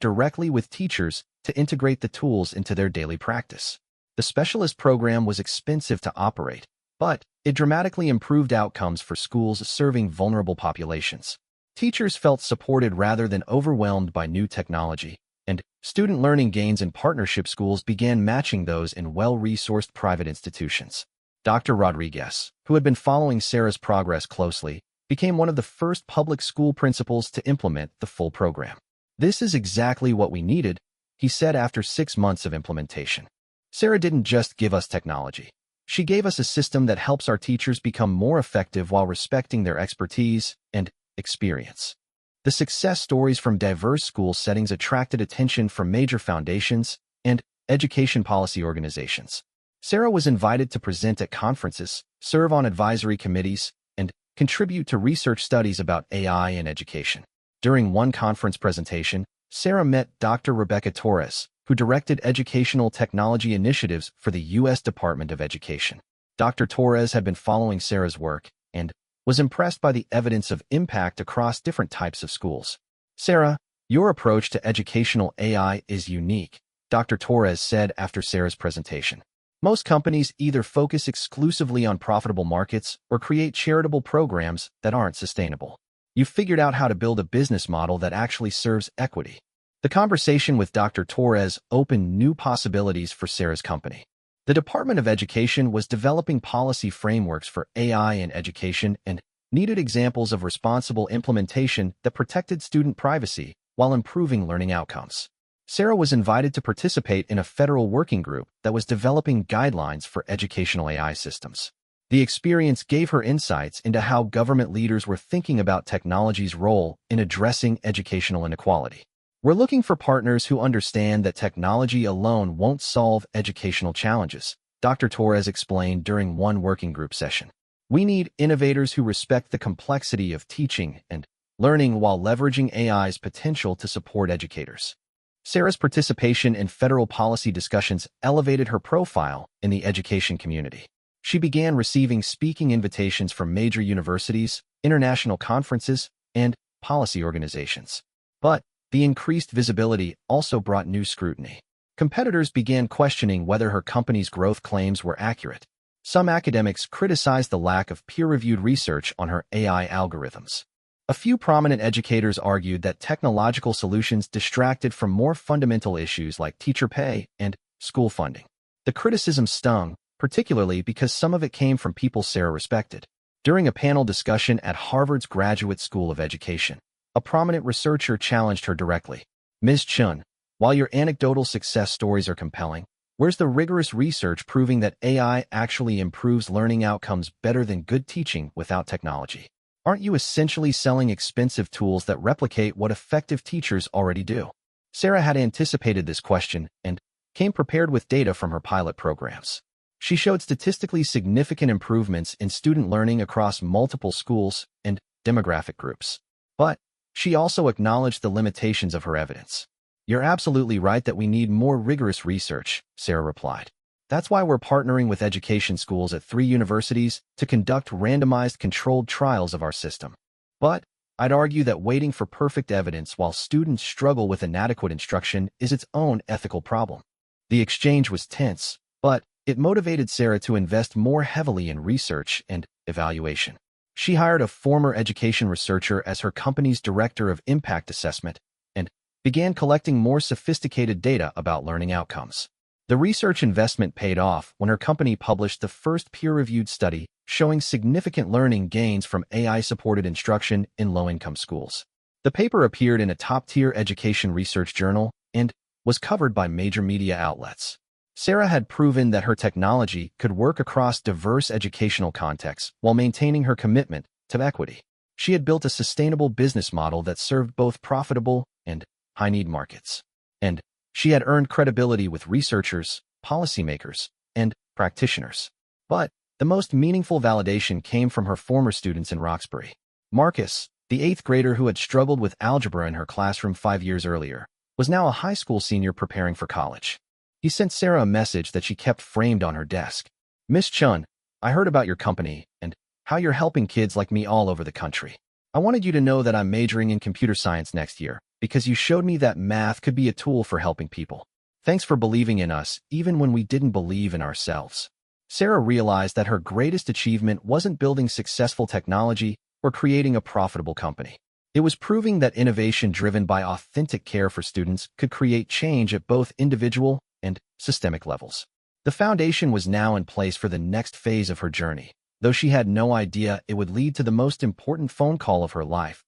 directly with teachers to integrate the tools into their daily practice. The specialist program was expensive to operate, but it dramatically improved outcomes for schools serving vulnerable populations. Teachers felt supported rather than overwhelmed by new technology, and student learning gains in partnership schools began matching those in well-resourced private institutions. Dr. Rodriguez, who had been following Sarah's progress closely, became one of the first public school principals to implement the full program. "This is exactly what we needed," he said after 6 months of implementation. "Sarah didn't just give us technology. She gave us a system that helps our teachers become more effective while respecting their expertise and experience." The success stories from diverse school settings attracted attention from major foundations and education policy organizations. Sarah was invited to present at conferences, serve on advisory committees, and contribute to research studies about AI in education. During one conference presentation, Sarah met Dr. Rebecca Torres, who directed educational technology initiatives for the U.S. Department of Education. Dr. Torres had been following Sarah's work and was impressed by the evidence of impact across different types of schools. "Sarah, your approach to educational AI is unique," Dr. Torres said after Sarah's presentation. "Most companies either focus exclusively on profitable markets or create charitable programs that aren't sustainable. You've figured out how to build a business model that actually serves equity." The conversation with Dr. Torres opened new possibilities for Sarah's company. The Department of Education was developing policy frameworks for AI in education and needed examples of responsible implementation that protected student privacy while improving learning outcomes. Sarah was invited to participate in a federal working group that was developing guidelines for educational AI systems. The experience gave her insights into how government leaders were thinking about technology's role in addressing educational inequality. "We're looking for partners who understand that technology alone won't solve educational challenges," Dr. Torres explained during one working group session. "We need innovators who respect the complexity of teaching and learning while leveraging AI's potential to support educators." Sarah's participation in federal policy discussions elevated her profile in the education community. She began receiving speaking invitations from major universities, international conferences, and policy organizations. But the increased visibility also brought new scrutiny. Competitors began questioning whether her company's growth claims were accurate. Some academics criticized the lack of peer-reviewed research on her AI algorithms. A few prominent educators argued that technological solutions distracted from more fundamental issues like teacher pay and school funding. The criticism stung, particularly because some of it came from people Sarah respected. During a panel discussion at Harvard's Graduate School of Education, a prominent researcher challenged her directly. "Ms. Chun, while your anecdotal success stories are compelling, where's the rigorous research proving that AI actually improves learning outcomes better than good teaching without technology? Aren't you essentially selling expensive tools that replicate what effective teachers already do?" Sarah had anticipated this question and came prepared with data from her pilot programs. She showed statistically significant improvements in student learning across multiple schools and demographic groups. But she also acknowledged the limitations of her evidence. "You're absolutely right that we need more rigorous research," Sarah replied. "That's why we're partnering with education schools at 3 universities to conduct randomized controlled trials of our system. But I'd argue that waiting for perfect evidence while students struggle with inadequate instruction is its own ethical problem." The exchange was tense, but it motivated Sarah to invest more heavily in research and evaluation. She hired a former education researcher as her company's director of impact assessment and began collecting more sophisticated data about learning outcomes. The research investment paid off when her company published the first peer-reviewed study showing significant learning gains from AI-supported instruction in low-income schools. The paper appeared in a top-tier education research journal and was covered by major media outlets. Sarah had proven that her technology could work across diverse educational contexts while maintaining her commitment to equity. She had built a sustainable business model that served both profitable and high-need markets. And she had earned credibility with researchers, policymakers, and practitioners. But the most meaningful validation came from her former students in Roxbury. Marcus, the 8th grader who had struggled with algebra in her classroom 5 years earlier, was now a high school senior preparing for college. He sent Sarah a message that she kept framed on her desk. "Miss Chun, I heard about your company and how you're helping kids like me all over the country. I wanted you to know that I'm majoring in computer science next year because you showed me that math could be a tool for helping people. Thanks for believing in us even when we didn't believe in ourselves." Sarah realized that her greatest achievement wasn't building successful technology or creating a profitable company. It was proving that innovation driven by authentic care for students could create change at both individual and systemic levels. The foundation was now in place for the next phase of her journey, though she had no idea it would lead to the most important phone call of her life.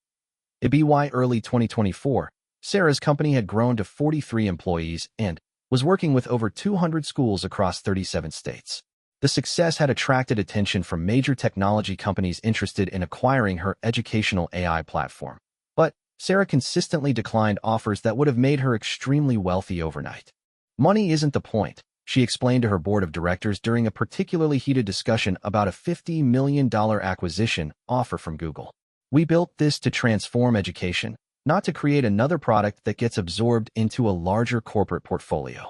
By early 2024, Sarah's company had grown to 43 employees and was working with over 200 schools across 37 states. The success had attracted attention from major technology companies interested in acquiring her educational AI platform. But Sarah consistently declined offers that would have made her extremely wealthy overnight. "Money isn't the point," she explained to her board of directors during a particularly heated discussion about a $50 million acquisition offer from Google. "We built this to transform education, not to create another product that gets absorbed into a larger corporate portfolio."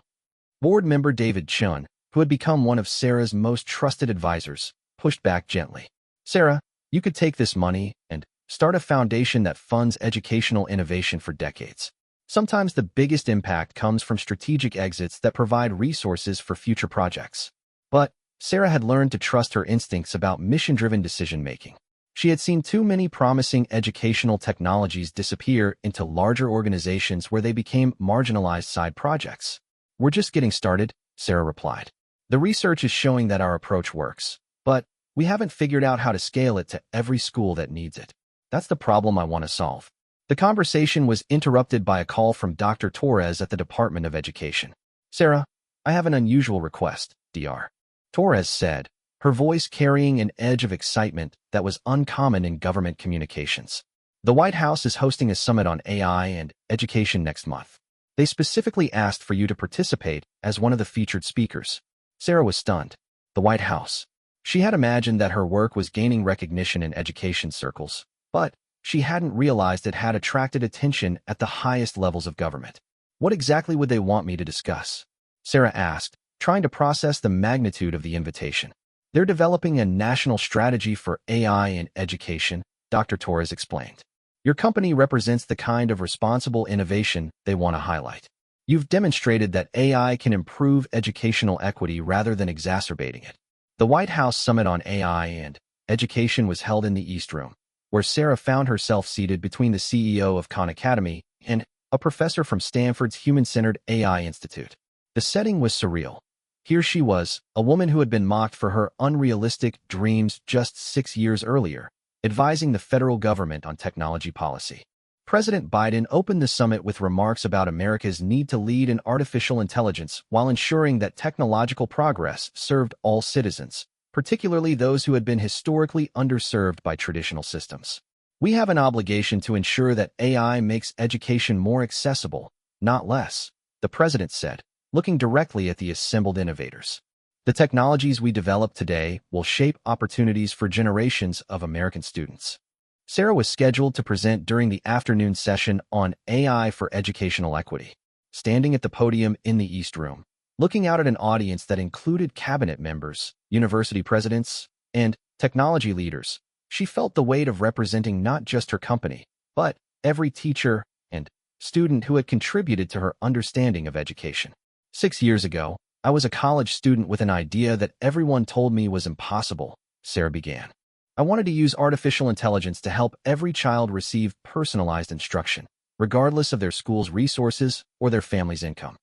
Board member David Chun, who had become one of Sarah's most trusted advisors, pushed back gently. "Sarah, you could take this money and start a foundation that funds educational innovation for decades. Sometimes the biggest impact comes from strategic exits that provide resources for future projects." But Sarah had learned to trust her instincts about mission-driven decision-making. She had seen too many promising educational technologies disappear into larger organizations where they became marginalized side projects. "We're just getting started," Sarah replied. "The research is showing that our approach works, but we haven't figured out how to scale it to every school that needs it. That's the problem I want to solve." The conversation was interrupted by a call from Dr. Torres at the Department of Education. "Sarah, I have an unusual request, Dr. Torres said, her voice carrying an edge of excitement that was uncommon in government communications. "The White House is hosting a summit on AI and education next month. They specifically asked for you to participate as one of the featured speakers." Sarah was stunned. The White House. She had imagined that her work was gaining recognition in education circles, but she hadn't realized it had attracted attention at the highest levels of government. "What exactly would they want me to discuss?" Sarah asked, trying to process the magnitude of the invitation. "They're developing a national strategy for AI in education," Dr. Torres explained. "Your company represents the kind of responsible innovation they want to highlight. You've demonstrated that AI can improve educational equity rather than exacerbating it." The White House Summit on AI and Education was held in the East Room, where Sarah found herself seated between the CEO of Khan Academy and a professor from Stanford's Human-Centered AI Institute. The setting was surreal. Here she was, a woman who had been mocked for her unrealistic dreams just 6 years earlier, advising the federal government on technology policy. President Biden opened the summit with remarks about America's need to lead in artificial intelligence while ensuring that technological progress served all citizens, particularly those who had been historically underserved by traditional systems. "We have an obligation to ensure that AI makes education more accessible, not less," the president said, looking directly at the assembled innovators. "The technologies we develop today will shape opportunities for generations of American students." Sarah was scheduled to present during the afternoon session on AI for educational equity. Standing at the podium in the East Room, looking out at an audience that included cabinet members, university presidents, and technology leaders, she felt the weight of representing not just her company, but every teacher and student who had contributed to her understanding of education. 6 years ago, I was a college student with an idea that everyone told me was impossible," Sarah began. I wanted to use artificial intelligence to help every child receive personalized instruction, regardless of their school's resources or their family's income.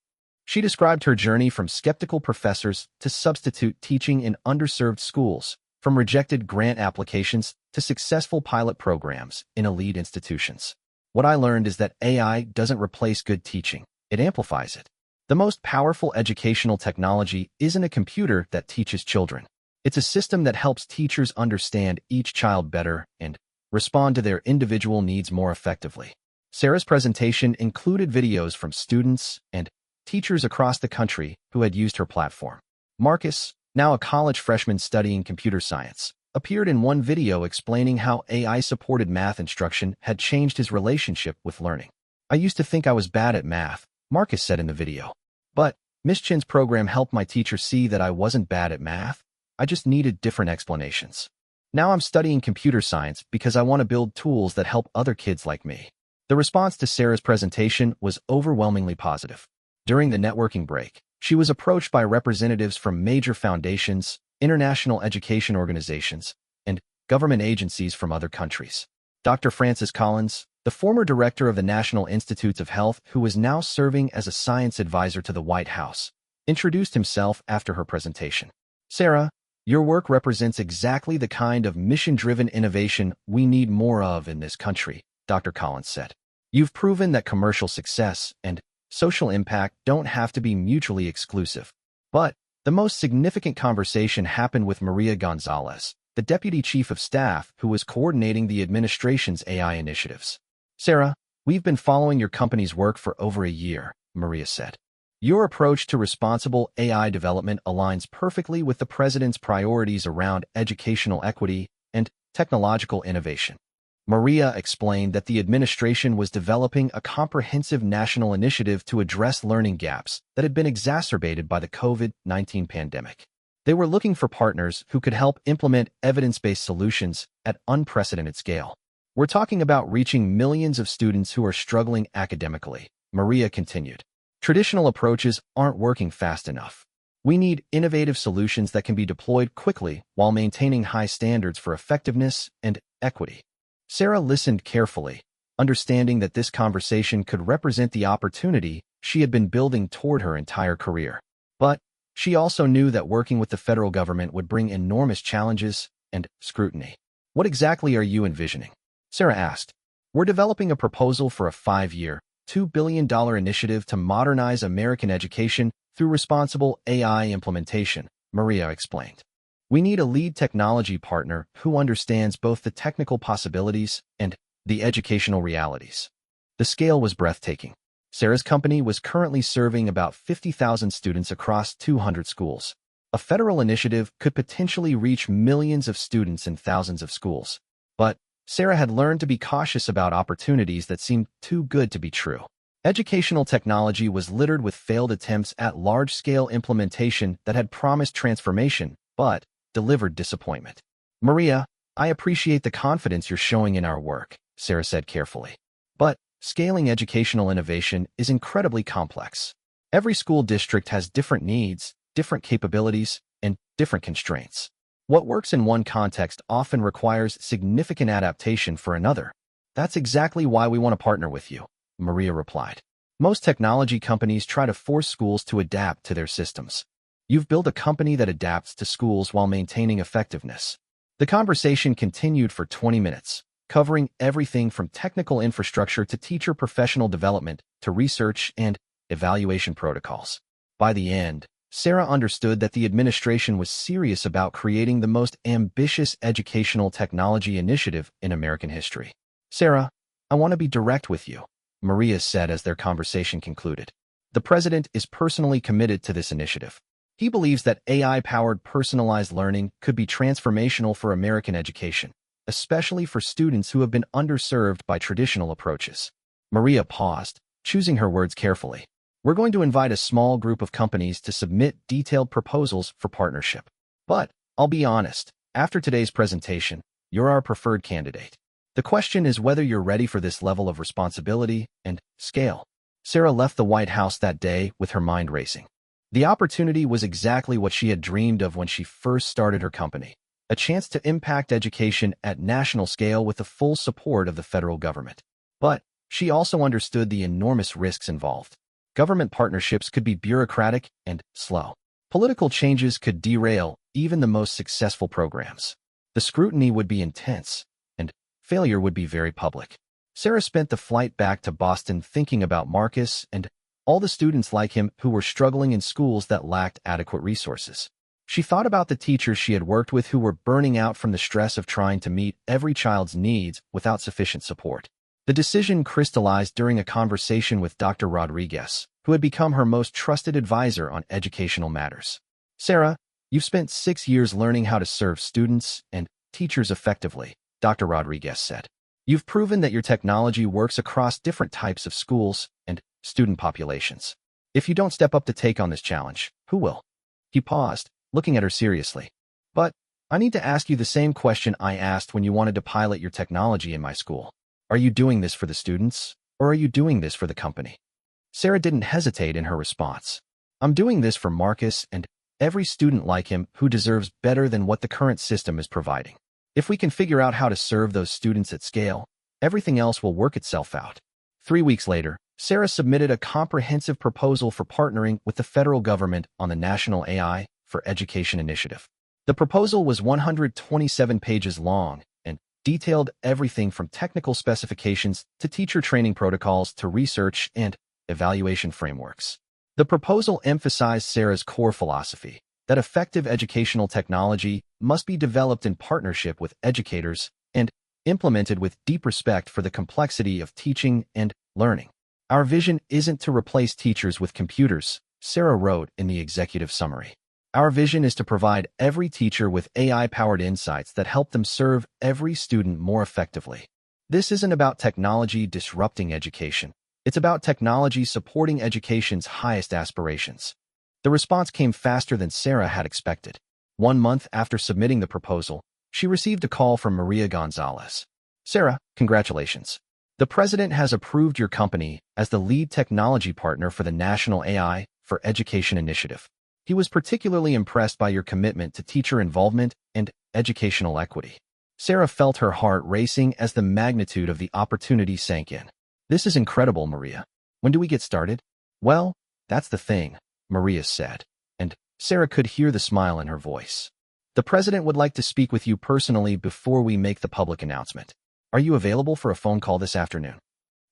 She described her journey from skeptical professors to substitute teaching in underserved schools, from rejected grant applications to successful pilot programs in elite institutions. What I learned is that AI doesn't replace good teaching, it amplifies it. The most powerful educational technology isn't a computer that teaches children. It's a system that helps teachers understand each child better and respond to their individual needs more effectively. Sarah's presentation included videos from students and teachers across the country who had used her platform. Marcus, now a college freshman studying computer science, appeared in one video explaining how AI-supported math instruction had changed his relationship with learning. I used to think I was bad at math, Marcus said in the video. But Miss Chin's program helped my teacher see that I wasn't bad at math. I just needed different explanations. Now I'm studying computer science because I want to build tools that help other kids like me. The response to Sarah's presentation was overwhelmingly positive. During the networking break, she was approached by representatives from major foundations, international education organizations, and government agencies from other countries. Dr. Francis Collins, the former director of the National Institutes of Health who is now serving as a science advisor to the White House, introduced himself after her presentation. Sarah, your work represents exactly the kind of mission-driven innovation we need more of in this country, Dr. Collins said. You've proven that commercial success and social impact don't have to be mutually exclusive. But the most significant conversation happened with Maria Gonzalez, the Deputy Chief of Staff who was coordinating the administration's AI initiatives. Sarah, we've been following your company's work for over a year, Maria said. Your approach to responsible AI development aligns perfectly with the President's priorities around educational equity and technological innovation. Maria explained that the administration was developing a comprehensive national initiative to address learning gaps that had been exacerbated by the COVID-19 pandemic. They were looking for partners who could help implement evidence-based solutions at unprecedented scale. We're talking about reaching millions of students who are struggling academically, Maria continued. Traditional approaches aren't working fast enough. We need innovative solutions that can be deployed quickly while maintaining high standards for effectiveness and equity. Sarah listened carefully, understanding that this conversation could represent the opportunity she had been building toward her entire career. But she also knew that working with the federal government would bring enormous challenges and scrutiny. What exactly are you envisioning? Sarah asked. We're developing a proposal for a 5-year, $2 billion initiative to modernize American education through responsible AI implementation, Maria explained. We need a lead technology partner who understands both the technical possibilities and the educational realities. The scale was breathtaking. Sarah's company was currently serving about 50,000 students across 200 schools. A federal initiative could potentially reach millions of students in thousands of schools. But Sarah had learned to be cautious about opportunities that seemed too good to be true. Educational technology was littered with failed attempts at large-scale implementation that had promised transformation, but delivered disappointment. Maria, I appreciate the confidence you're showing in our work, Sarah said carefully. But scaling educational innovation is incredibly complex. Every school district has different needs, different capabilities, and different constraints. What works in one context often requires significant adaptation for another. That's exactly why we want to partner with you, Maria replied. Most technology companies try to force schools to adapt to their systems. You've built a company that adapts to schools while maintaining effectiveness. The conversation continued for 20 minutes, covering everything from technical infrastructure to teacher professional development to research and evaluation protocols. By the end, Sarah understood that the administration was serious about creating the most ambitious educational technology initiative in American history. Sarah, I want to be direct with you, Maria said as their conversation concluded. The president is personally committed to this initiative. He believes that AI-powered personalized learning could be transformational for American education, especially for students who have been underserved by traditional approaches. Maria paused, choosing her words carefully. We're going to invite a small group of companies to submit detailed proposals for partnership. But I'll be honest, after today's presentation, you're our preferred candidate. The question is whether you're ready for this level of responsibility and scale. Sarah left the White House that day with her mind racing. The opportunity was exactly what she had dreamed of when she first started her company. a chance to impact education at national scale with the full support of the federal government. But she also understood the enormous risks involved. Government partnerships could be bureaucratic and slow. Political changes could derail even the most successful programs. The scrutiny would be intense, and failure would be very public. Sarah spent the flight back to Boston thinking about Marcus and all the students like him who were struggling in schools that lacked adequate resources. She thought about the teachers she had worked with who were burning out from the stress of trying to meet every child's needs without sufficient support. The decision crystallized during a conversation with Dr. Rodriguez, who had become her most trusted advisor on educational matters. Sarah, you've spent 6 years learning how to serve students and teachers effectively, Dr. Rodriguez said. You've proven that your technology works across different types of schools and student populations. If you don't step up to take on this challenge, who will? He paused, looking at her seriously. But I need to ask you the same question I asked when you wanted to pilot your technology in my school. Are you doing this for the students, or are you doing this for the company? Sarah didn't hesitate in her response. I'm doing this for Marcus and every student like him who deserves better than what the current system is providing. If we can figure out how to serve those students at scale, everything else will work itself out. 3 weeks later, Sarah submitted a comprehensive proposal for partnering with the federal government on the National AI for Education Initiative. The proposal was 127 pages long and detailed everything from technical specifications to teacher training protocols to research and evaluation frameworks. The proposal emphasized Sarah's core philosophy that effective educational technology must be developed in partnership with educators and implemented with deep respect for the complexity of teaching and learning. Our vision isn't to replace teachers with computers, Sarah wrote in the executive summary. Our vision is to provide every teacher with AI-powered insights that help them serve every student more effectively. This isn't about technology disrupting education. It's about technology supporting education's highest aspirations. The response came faster than Sarah had expected. 1 month after submitting the proposal, she received a call from Maria Gonzalez. Sarah, congratulations. The president has approved your company as the lead technology partner for the National AI for Education Initiative. He was particularly impressed by your commitment to teacher involvement and educational equity. Sarah felt her heart racing as the magnitude of the opportunity sank in. This is incredible, Maria. When do we get started? Well, that's the thing, Maria said, and Sarah could hear the smile in her voice. The president would like to speak with you personally before we make the public announcement. Are you available for a phone call this afternoon?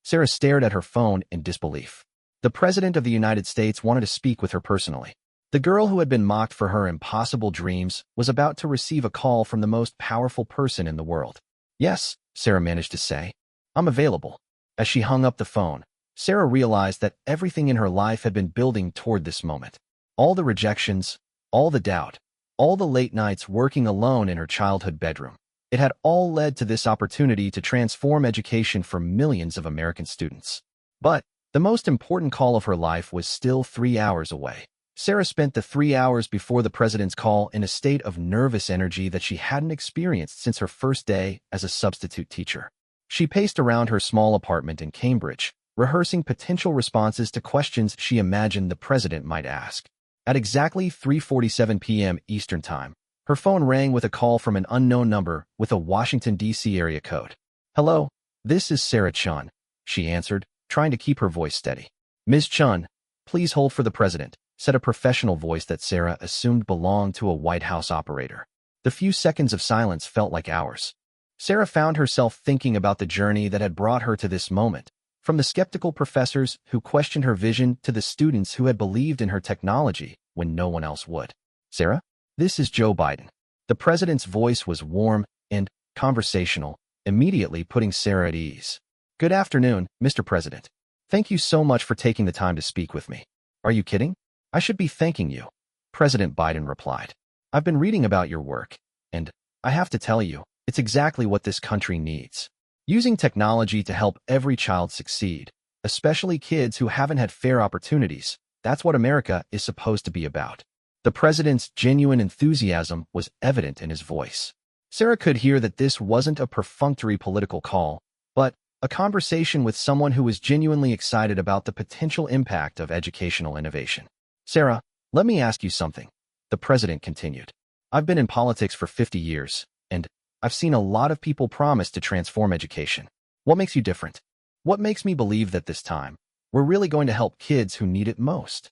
Sarah stared at her phone in disbelief. The president of the United States wanted to speak with her personally. The girl who had been mocked for her impossible dreams was about to receive a call from the most powerful person in the world. Yes, Sarah managed to say. I'm available. As she hung up the phone, Sarah realized that everything in her life had been building toward this moment. All the rejections, all the doubt, all the late nights working alone in her childhood bedroom. It had all led to this opportunity to transform education for millions of American students. But the most important call of her life was still 3 hours away. Sarah spent the 3 hours before the president's call in a state of nervous energy that she hadn't experienced since her first day as a substitute teacher. She paced around her small apartment in Cambridge, rehearsing potential responses to questions she imagined the president might ask. At exactly 3:47 p.m. Eastern Time, her phone rang with a call from an unknown number with a Washington, D.C. area code. Hello, this is Sarah Chun, she answered, trying to keep her voice steady. Ms. Chun, please hold for the president, said a professional voice that Sarah assumed belonged to a White House operator. The few seconds of silence felt like hours. Sarah found herself thinking about the journey that had brought her to this moment, from the skeptical professors who questioned her vision to the students who had believed in her technology when no one else would. Sarah, this is Joe Biden. The president's voice was warm and conversational, immediately putting Sarah at ease. Good afternoon, Mr. President. Thank you so much for taking the time to speak with me. Are you kidding? I should be thanking you. President Biden replied. I've been reading about your work, and I have to tell you, it's exactly what this country needs. Using technology to help every child succeed, especially kids who haven't had fair opportunities, that's what America is supposed to be about. The president's genuine enthusiasm was evident in his voice. Sarah could hear that this wasn't a perfunctory political call, but a conversation with someone who was genuinely excited about the potential impact of educational innovation. Sarah, let me ask you something, the president continued. I've been in politics for 50 years, and I've seen a lot of people promise to transform education. What makes you different? What makes me believe that this time, we're really going to help kids who need it most?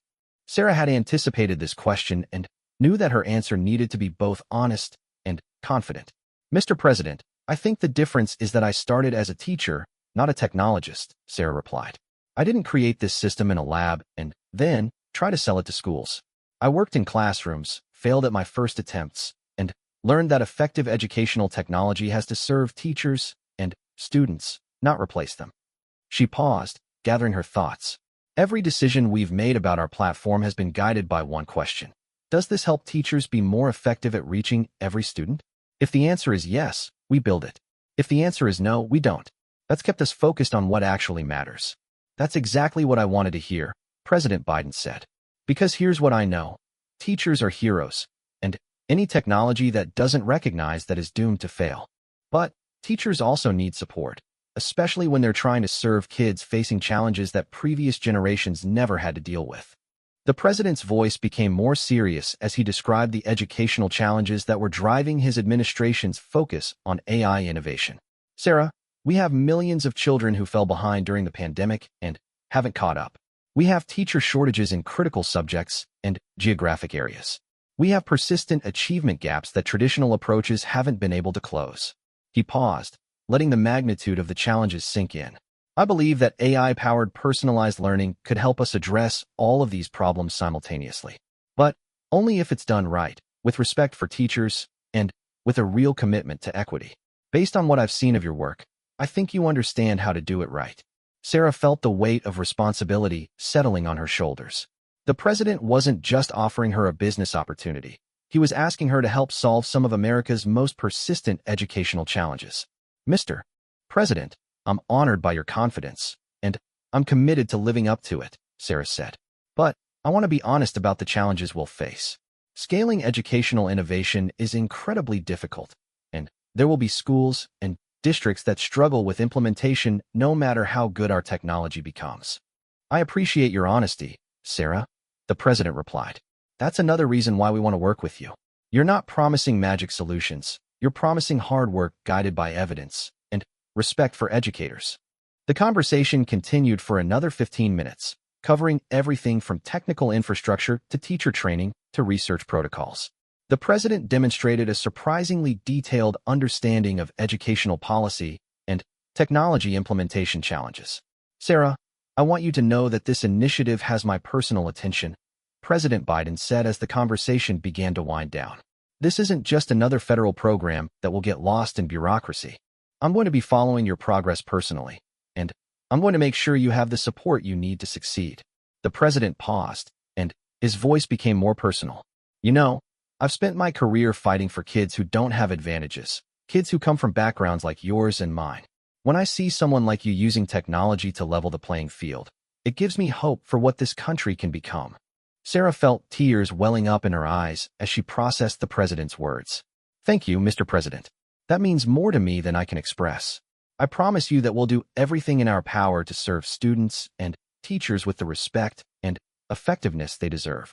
Sarah had anticipated this question and knew that her answer needed to be both honest and confident. Mr. President, I think the difference is that I started as a teacher, not a technologist, Sarah replied. I didn't create this system in a lab and then try to sell it to schools. I worked in classrooms, failed at my first attempts, and learned that effective educational technology has to serve teachers and students, not replace them. She paused, gathering her thoughts. Every decision we've made about our platform has been guided by one question. Does this help teachers be more effective at reaching every student? If the answer is yes, we build it. If the answer is no, we don't. That's kept us focused on what actually matters. That's exactly what I wanted to hear, President Biden said. Because here's what I know. Teachers are heroes, and any technology that doesn't recognize that is doomed to fail. But teachers also need support, especially when they're trying to serve kids facing challenges that previous generations never had to deal with. The president's voice became more serious as he described the educational challenges that were driving his administration's focus on AI innovation. Sarah, we have millions of children who fell behind during the pandemic and haven't caught up. We have teacher shortages in critical subjects and geographic areas. We have persistent achievement gaps that traditional approaches haven't been able to close. He paused, letting the magnitude of the challenges sink in. I believe that AI-powered personalized learning could help us address all of these problems simultaneously. But only if it's done right, with respect for teachers, and with a real commitment to equity. Based on what I've seen of your work, I think you understand how to do it right. Sarah felt the weight of responsibility settling on her shoulders. The president wasn't just offering her a business opportunity. He was asking her to help solve some of America's most persistent educational challenges. Mr. President, I'm honored by your confidence, and I'm committed to living up to it, Sarah said. But I want to be honest about the challenges we'll face. Scaling educational innovation is incredibly difficult, and there will be schools and districts that struggle with implementation no matter how good our technology becomes. I appreciate your honesty, Sarah, the president replied. That's another reason why we want to work with you. You're not promising magic solutions. You're promising hard work guided by evidence and respect for educators. The conversation continued for another 15 minutes, covering everything from technical infrastructure to teacher training to research protocols. The president demonstrated a surprisingly detailed understanding of educational policy and technology implementation challenges. Sarah, I want you to know that this initiative has my personal attention, President Biden said as the conversation began to wind down. This isn't just another federal program that will get lost in bureaucracy. I'm going to be following your progress personally, and I'm going to make sure you have the support you need to succeed. The president paused, and his voice became more personal. You know, I've spent my career fighting for kids who don't have advantages, kids who come from backgrounds like yours and mine. When I see someone like you using technology to level the playing field, it gives me hope for what this country can become. Sarah felt tears welling up in her eyes as she processed the president's words. Thank you, Mr. President. That means more to me than I can express. I promise you that we'll do everything in our power to serve students and teachers with the respect and effectiveness they deserve.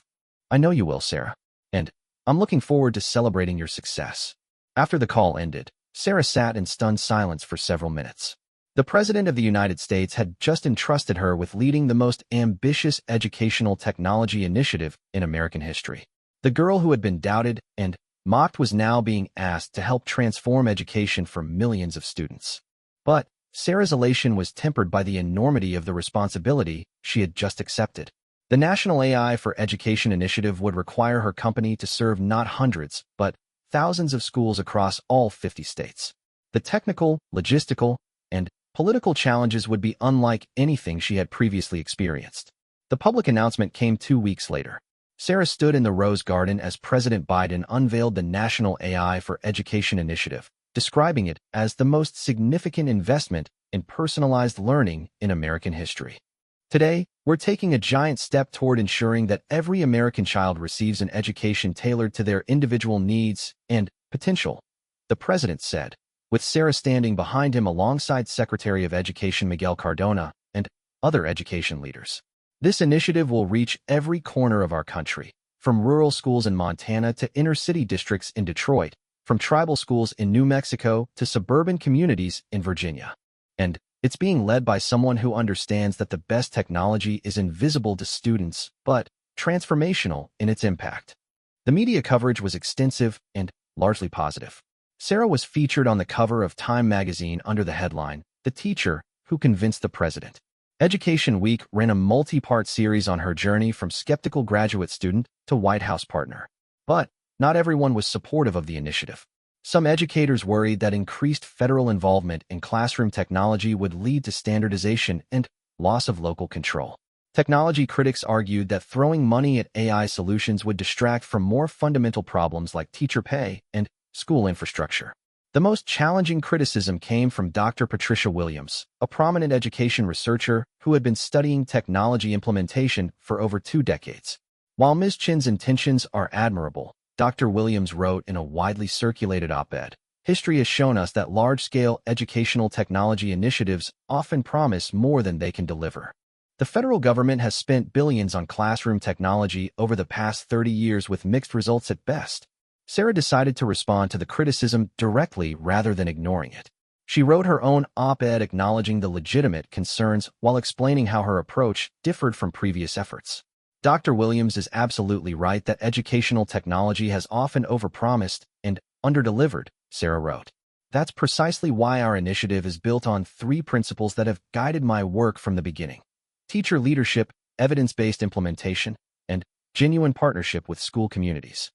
I know you will, Sarah, and I'm looking forward to celebrating your success. After the call ended, Sarah sat in stunned silence for several minutes. The President of the United States had just entrusted her with leading the most ambitious educational technology initiative in American history. The girl who had been doubted and mocked was now being asked to help transform education for millions of students. But Sarah's elation was tempered by the enormity of the responsibility she had just accepted. The National AI for Education initiative would require her company to serve not hundreds, but thousands of schools across all 50 states. The technical, logistical, and political challenges would be unlike anything she had previously experienced. The public announcement came 2 weeks later. Sarah stood in the Rose Garden as President Biden unveiled the National AI for Education initiative, describing it as the most significant investment in personalized learning in American history. Today, we're taking a giant step toward ensuring that every American child receives an education tailored to their individual needs and potential, the president said, with Sarah standing behind him alongside Secretary of Education Miguel Cardona and other education leaders. This initiative will reach every corner of our country, from rural schools in Montana to inner-city districts in Detroit, from tribal schools in New Mexico to suburban communities in Virginia. And it's being led by someone who understands that the best technology is invisible to students, but transformational in its impact. The media coverage was extensive and largely positive. Sarah was featured on the cover of Time magazine under the headline, "The Teacher Who Convinced the President." Education Week ran a multi-part series on her journey from skeptical graduate student to White House partner. But not everyone was supportive of the initiative. Some educators worried that increased federal involvement in classroom technology would lead to standardization and loss of local control. Technology critics argued that throwing money at AI solutions would distract from more fundamental problems like teacher pay and school infrastructure. The most challenging criticism came from Dr. Patricia Williams, a prominent education researcher who had been studying technology implementation for over 2 decades. While Ms. Chin's intentions are admirable, Dr. Williams wrote in a widely circulated op-ed, "History has shown us that large-scale educational technology initiatives often promise more than they can deliver." The federal government has spent billions on classroom technology over the past 30 years with mixed results at best. Sarah decided to respond to the criticism directly rather than ignoring it. She wrote her own op-ed acknowledging the legitimate concerns while explaining how her approach differed from previous efforts. Dr. Williams is absolutely right that educational technology has often overpromised and underdelivered, Sarah wrote. That's precisely why our initiative is built on 3 principles that have guided my work from the beginning: teacher leadership, evidence-based implementation, and genuine partnership with school communities.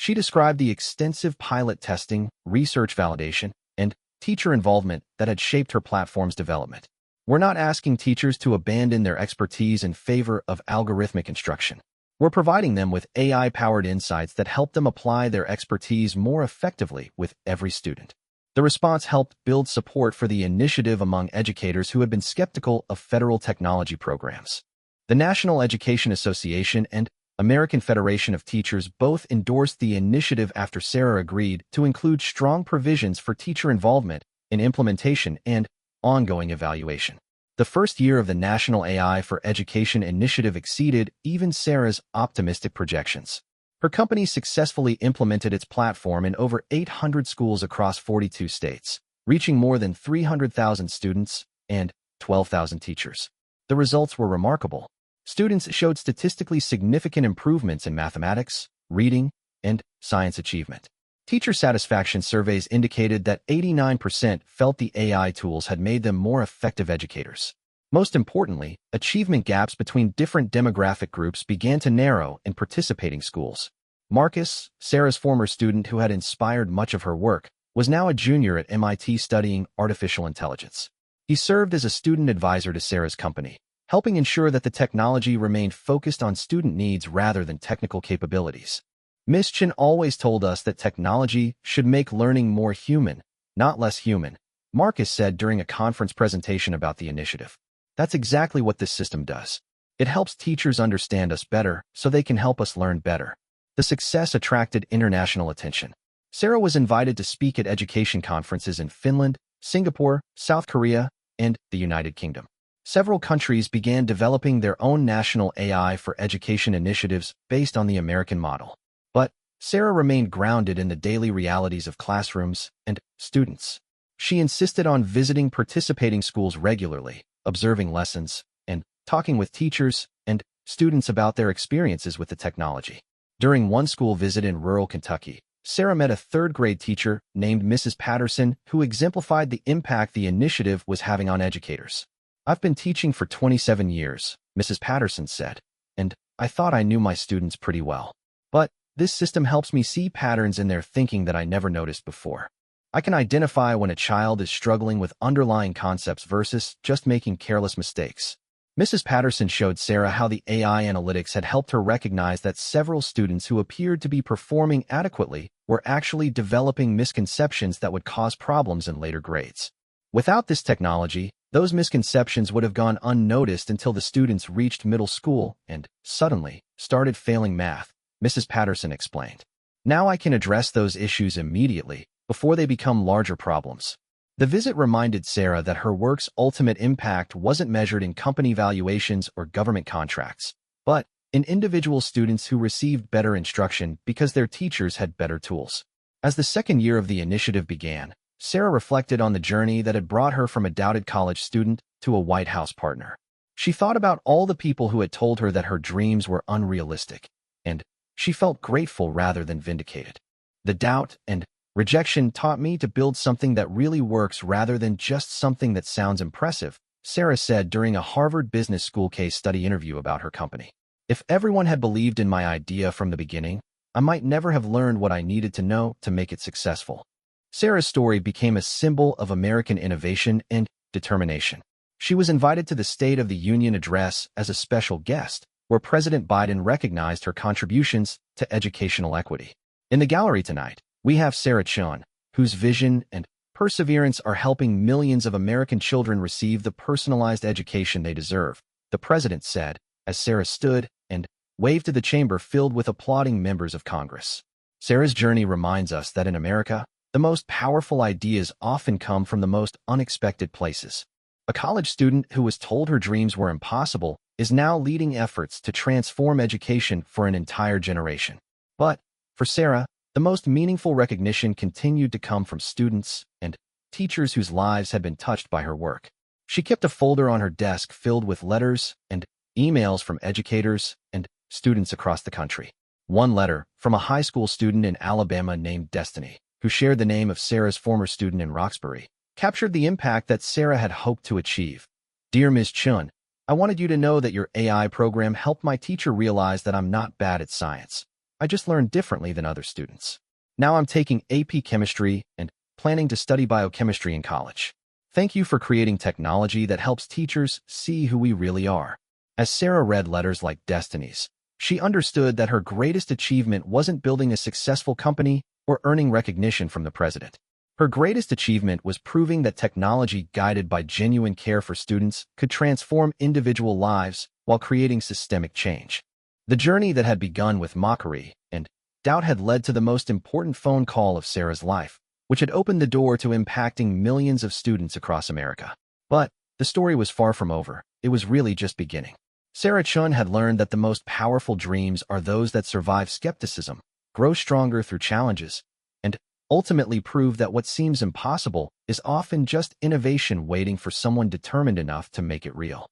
She described the extensive pilot testing, research validation, and teacher involvement that had shaped her platform's development. We're not asking teachers to abandon their expertise in favor of algorithmic instruction. We're providing them with AI-powered insights that help them apply their expertise more effectively with every student. The response helped build support for the initiative among educators who had been skeptical of federal technology programs. The National Education Association and American Federation of Teachers both endorsed the initiative after Sarah agreed to include strong provisions for teacher involvement in implementation and ongoing evaluation. The first year of the National AI for Education initiative exceeded even Sarah's optimistic projections. Her company successfully implemented its platform in over 800 schools across 42 states, reaching more than 300,000 students and 12,000 teachers. The results were remarkable. Students showed statistically significant improvements in mathematics, reading, and science achievement. Teacher satisfaction surveys indicated that 89% felt the AI tools had made them more effective educators. Most importantly, achievement gaps between different demographic groups began to narrow in participating schools. Marcus, Sarah's former student who had inspired much of her work, was now a junior at MIT studying artificial intelligence. He served as a student advisor to Sarah's company, helping ensure that the technology remained focused on student needs rather than technical capabilities. Ms. Chin always told us that technology should make learning more human, not less human, Marcus said during a conference presentation about the initiative. That's exactly what this system does. It helps teachers understand us better so they can help us learn better. The success attracted international attention. Sarah was invited to speak at education conferences in Finland, Singapore, South Korea, and the United Kingdom. Several countries began developing their own national AI for education initiatives based on the American model. But Sarah remained grounded in the daily realities of classrooms and students. She insisted on visiting participating schools regularly, observing lessons, and talking with teachers and students about their experiences with the technology. During one school visit in rural Kentucky, Sarah met a 3rd-grade teacher named Mrs. Patterson who exemplified the impact the initiative was having on educators. "I've been teaching for 27 years, Mrs. Patterson said, and I thought I knew my students pretty well. But this system helps me see patterns in their thinking that I never noticed before. I can identify when a child is struggling with underlying concepts versus just making careless mistakes." Mrs. Patterson showed Sarah how the AI analytics had helped her recognize that several students who appeared to be performing adequately were actually developing misconceptions that would cause problems in later grades. Without this technology, those misconceptions would have gone unnoticed until the students reached middle school and, suddenly, started failing math, Mrs. Patterson explained. "Now I can address those issues immediately, before they become larger problems." The visit reminded Sarah that her work's ultimate impact wasn't measured in company valuations or government contracts, but in individual students who received better instruction because their teachers had better tools. As the second year of the initiative began, Sarah reflected on the journey that had brought her from a doubted college student to a White House partner. She thought about all the people who had told her that her dreams were unrealistic, and she felt grateful rather than vindicated. The doubt and rejection taught me to build something that really works rather than just something that sounds impressive, Sarah said during a Harvard Business School case study interview about her company. If everyone had believed in my idea from the beginning, I might never have learned what I needed to know to make it successful. Sarah's story became a symbol of American innovation and determination. She was invited to the State of the Union address as a special guest, where President Biden recognized her contributions to educational equity. In the gallery tonight, we have Sarah Chun, whose vision and perseverance are helping millions of American children receive the personalized education they deserve, the president said, as Sarah stood and waved to the chamber filled with applauding members of Congress. Sarah's journey reminds us that in America, the most powerful ideas often come from the most unexpected places. A college student who was told her dreams were impossible is now leading efforts to transform education for an entire generation. But, for Sarah, the most meaningful recognition continued to come from students and teachers whose lives had been touched by her work. She kept a folder on her desk filled with letters and emails from educators and students across the country. One letter, from a high school student in Alabama named Destiny, who shared the name of Sarah's former student in Roxbury, captured the impact that Sarah had hoped to achieve. Dear Ms. Chun, I wanted you to know that your AI program helped my teacher realize that I'm not bad at science. I just learned differently than other students. Now I'm taking AP Chemistry and planning to study biochemistry in college. Thank you for creating technology that helps teachers see who we really are. As Sarah read letters like Destiny's, she understood that her greatest achievement wasn't building a successful company or earning recognition from the president. Her greatest achievement was proving that technology guided by genuine care for students could transform individual lives while creating systemic change. The journey that had begun with mockery and doubt had led to the most important phone call of Sarah's life, which had opened the door to impacting millions of students across America. But the story was far from over. It was really just beginning. Sarah Chun had learned that the most powerful dreams are those that survive skepticism, grow stronger through challenges, and ultimately prove that what seems impossible is often just innovation waiting for someone determined enough to make it real.